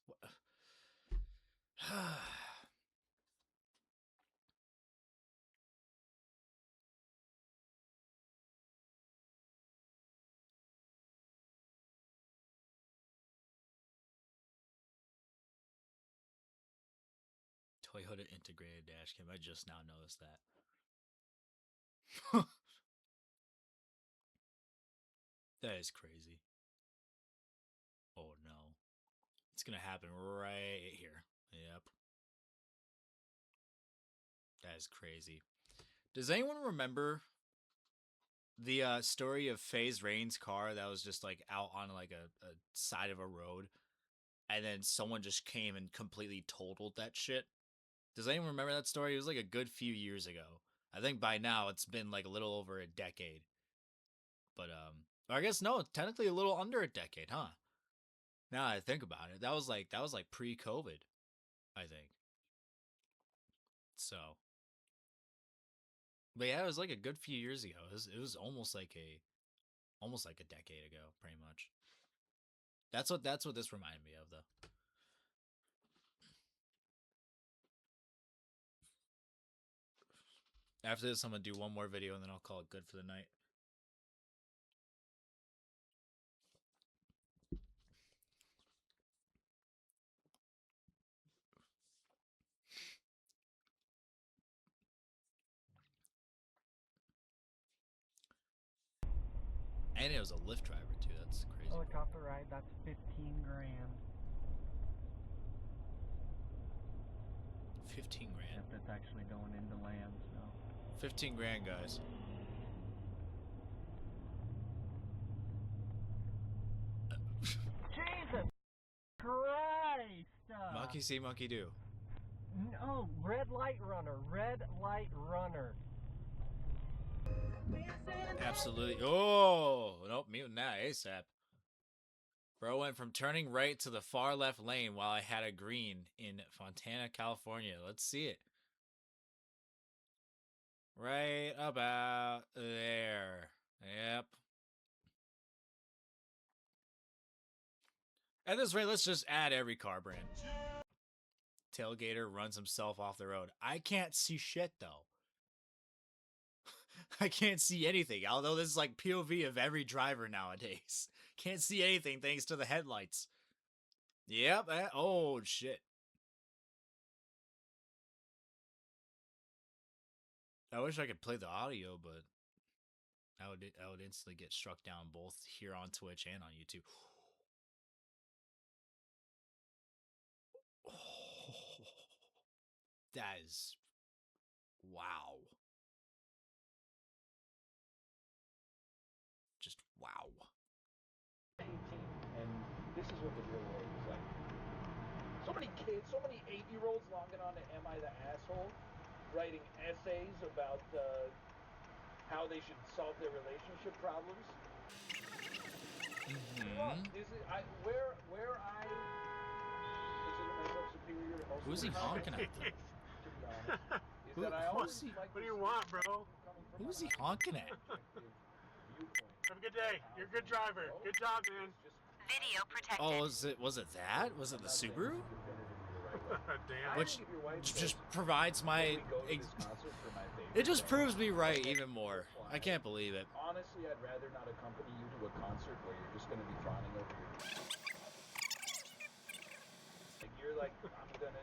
Toyota integrated dash cam. I just now noticed that. That is crazy. Oh no. It's gonna happen right here. Yep. That is crazy. Does anyone remember the story of FaZe Rain's car that was just like out on like a side of a road, and then someone just came and completely totaled that shit? Does anyone remember that story? It was like a good few years ago. I think by now it's been like a little over a decade. But I guess no, technically a little under a decade, huh? Now I think about it, that was like pre-COVID, I think. So, but yeah, it was like a good few years ago. It was almost like a decade ago, pretty much. That's what this reminded me of, though. After this, I'm gonna do one more video and then I'll call it good for the night. And it was a Lyft driver too. That's crazy. Helicopter ride, that's 15 grand. 15 grand. If it's actually going into land, so. 15 grand, guys. Jesus Christ! Monkey see, monkey do. No, red light runner, red light runner. Absolutely. Oh, nope, muting that ASAP. Bro went from turning right to the far left lane while I had a green in Fontana, California. Let's see it. Right about there. Yep. At this rate, let's just add every car brand. Tailgater runs himself off the road. I can't see shit, though. I can't see anything, although this is like POV of every driver nowadays. Can't see anything thanks to the headlights. Yep. Oh, shit. I wish I could play the audio, but I would instantly get struck down both here on Twitch and on YouTube. That is... wow. Just wow. And this is what the real world is like. many kids, so many 8-year-olds logging on to Am I the Asshole, writing essays about how they should solve their relationship problems. Where I consider myself superior and Who's he honking at, though? to be honest, is that I always like. What do you want, bro? Who's he honking at? Have a good day. You're a good driver. Good job, man. Video protected. Oh, was it that? Was it the Subaru? Damn. Which just provides my... It just proves me right even more. I can't believe it. Honestly, I'd rather not accompany you to a concert where you're just going to be fawning over your... Like, you're like, I'm going to...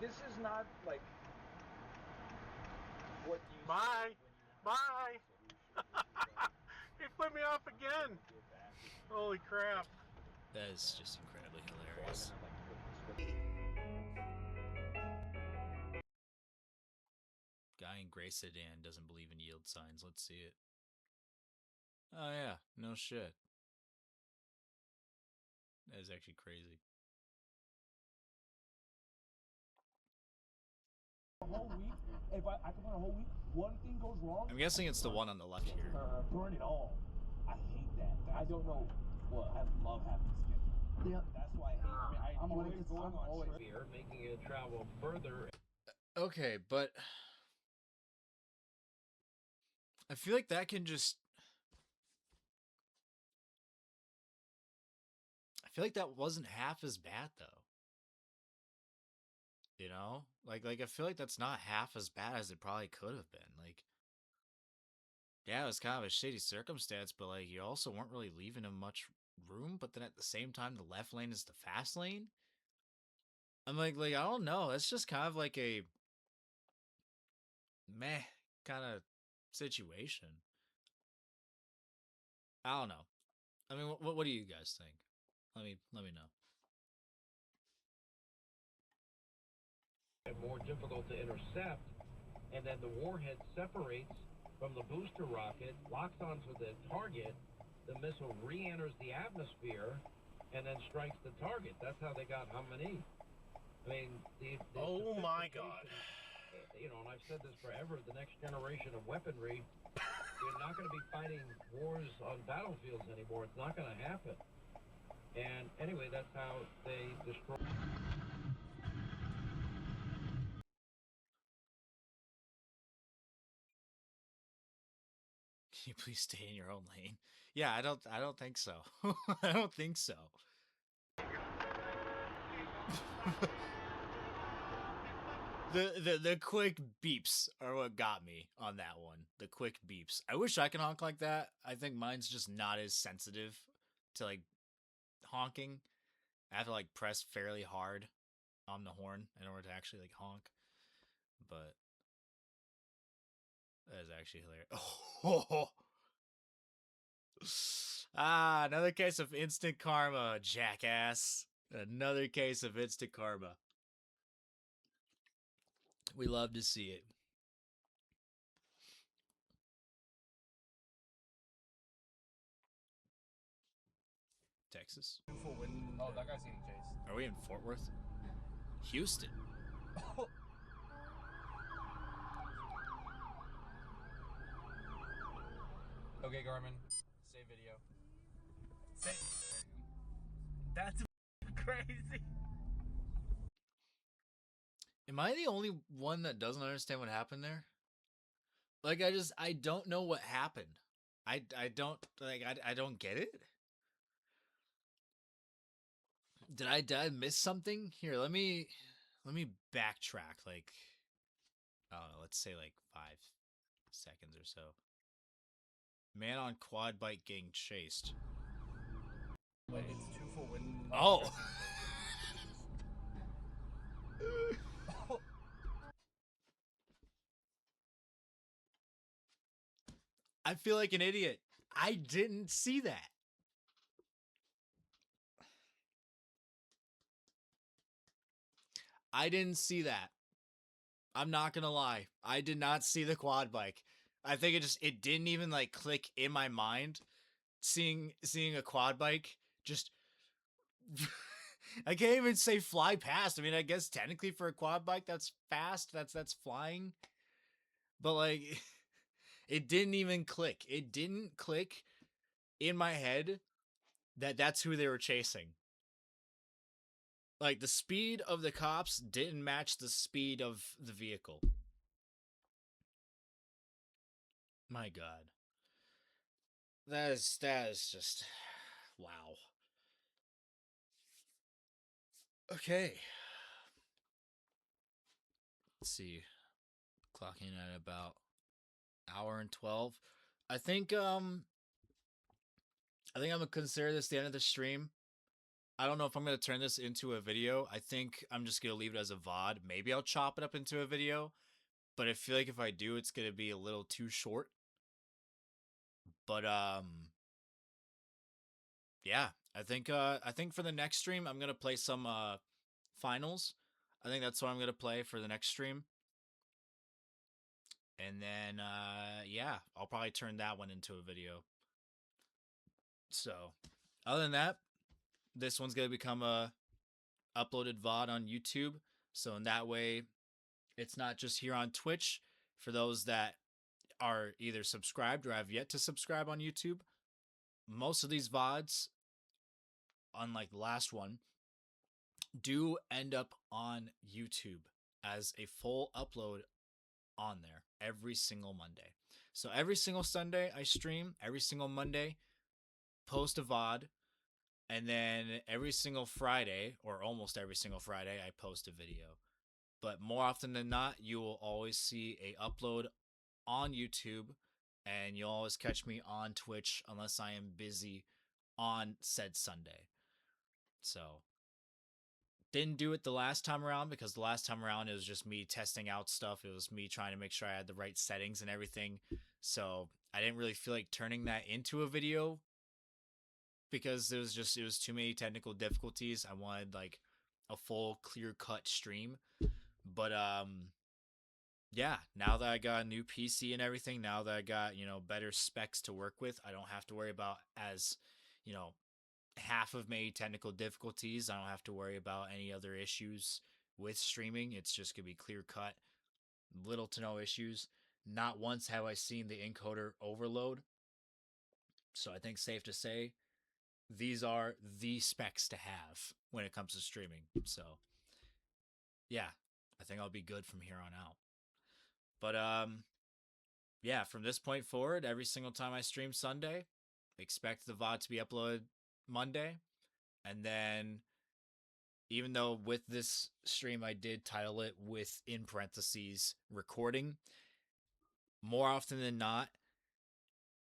This is not, like... What you... Bye! Bye! He flipped me off again! Holy crap. That is just incredibly hilarious. Guy in gray sedan doesn't believe in yield signs. Let's see it. Oh yeah, no shit. That is actually crazy. A whole week, if I can run a whole week, one thing goes wrong. I'm guessing it's the one on the left here. Burn it all. I hate that. I don't know. Well, I love having a schedule. Yeah. That's why I hate. I'm always going on here, making it travel further. Okay, but I feel like that can just... I feel like that wasn't half as bad, though. You know? Like I feel like that's not half as bad as it probably could have been. Like, yeah, it was kind of a shitty circumstance, but, like, you also weren't really leaving him much room, but then at the same time, the left lane is the fast lane? I'm like, I don't know. It's just kind of like a meh kind of situation. I don't know. I mean, what do you guys think? Let me know. And more difficult to intercept, and then the warhead separates from the booster rocket, locks onto the target, the missile re-enters the atmosphere, and then strikes the target. That's how they got Hamani. I mean, oh my God. You know, and I've said this forever, the next generation of weaponry, you're not going to be fighting wars on battlefields anymore. It's not going to happen. And anyway, that's how they destroy. Can you please stay in your own lane? Yeah, I don't think so. I don't think so. The quick beeps are what got me on that one. The quick beeps. I wish I could honk like that. I think mine's just not as sensitive to, like, honking. I have to, like, press fairly hard on the horn in order to actually, like, honk. But that is actually hilarious. Oh. Ah, another case of instant karma, jackass. Another case of instant karma. We love to see it. Texas? Oh, that guy's getting chased. Are we in Fort Worth? Houston. Okay, Garmin. Save video. That's crazy. Am I the only one that doesn't understand what happened there? Like, I don't know what happened. I don't, like, I don't get it. Did I miss something? Here, let me backtrack, like, I don't know, let's say like 5 seconds or so. Man on quad bike getting chased. Wait, it's 2 for win. Oh! I feel like an idiot. I didn't see that. I didn't see that. I'm not gonna lie. I did not see the quad bike. I think it didn't even, like, click in my mind. Seeing a quad bike just I can't even say fly past. I mean, I guess technically for a quad bike, that's fast. That's flying. But like, it didn't even click. It didn't click in my head that that's who they were chasing. Like, the speed of the cops didn't match the speed of the vehicle. My God. That is just, wow. Okay. Let's see. Clocking at about hour and 12. I think I'm gonna consider this the end of the stream. I don't know if I'm gonna turn this into a video. I think I'm just gonna leave it as a VOD. Maybe I'll chop it up into a video, but I feel like if I do, it's gonna be a little too short. But yeah, I think for the next stream I'm gonna play some finals. I think that's what I'm gonna play for the next stream. And then yeah, I'll probably turn that one into a video. So, other than that, this one's gonna become a uploaded VOD on YouTube. So in that way, it's not just here on Twitch. For those that are either subscribed or have yet to subscribe on YouTube, most of these VODs, unlike the last one, do end up on YouTube as a full upload on there every single Monday. So every single Sunday I stream, every single Monday post a VOD, and then every single Friday, or almost every single Friday, I post a video. But more often than not, you will always see a upload on YouTube, and you'll always catch me on Twitch unless I am busy on said Sunday. So, didn't do it the last time around because the last time around it was just me testing out stuff. It was me trying to make sure I had the right settings and everything. So, I didn't really feel like turning that into a video because it was too many technical difficulties. I wanted like a full clear-cut stream. But yeah, now that I got a new PC and everything, now that I got, better specs to work with, I don't have to worry about as, half of many technical difficulties. I don't have to worry about any other issues with streaming. It's just going to be clear cut, little to no issues. Not once have I seen the encoder overload. So I think safe to say these are the specs to have when it comes to streaming. So yeah, I think I'll be good from here on out. But yeah, from this point forward, every single time I stream Sunday, expect the VOD to be uploaded Monday. And then, even though with this stream I did title it with, in parentheses, recording, more often than not,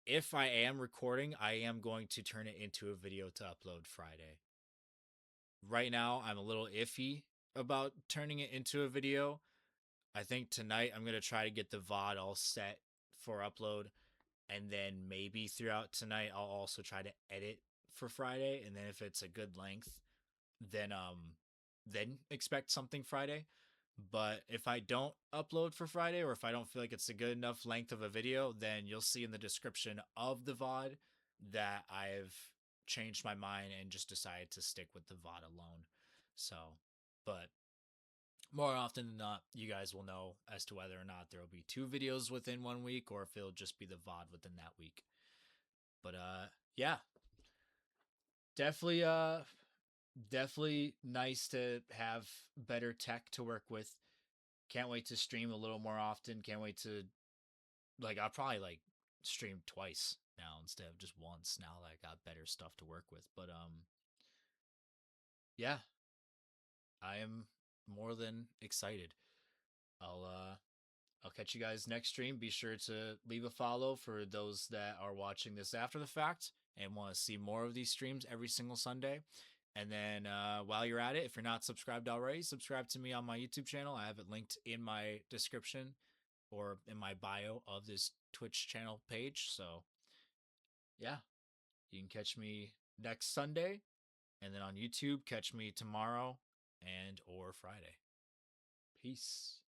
if I am recording, I am going to turn it into a video to upload Friday. Right now, I'm a little iffy about turning it into a video. I think tonight I'm going to try to get the VOD all set for upload. And then maybe throughout tonight, I'll also try to edit for Friday. And then if it's a good length, then expect something Friday. But if I don't upload for Friday, or if I don't feel like it's a good enough length of a video, then you'll see in the description of the VOD that I've changed my mind and just decided to stick with the VOD alone. So, but more often than not, you guys will know as to whether or not there will be 2 videos within 1 week, or if it'll just be the VOD within that week. But yeah, definitely nice to have better tech to work with. Can't wait to stream a little more often. Can't wait to, I'll probably stream twice now instead of just once, now that I got better stuff to work with. But yeah, I am more than excited. I'll catch you guys next stream. Be sure to leave a follow for those that are watching this after the fact and want to see more of these streams every single Sunday. And then while you're at it, if you're not subscribed already, subscribe to me on my YouTube channel. I have it linked in my description or in my bio of this Twitch channel page. So yeah, you can catch me next Sunday. And then on YouTube, catch me tomorrow and or Friday. Peace.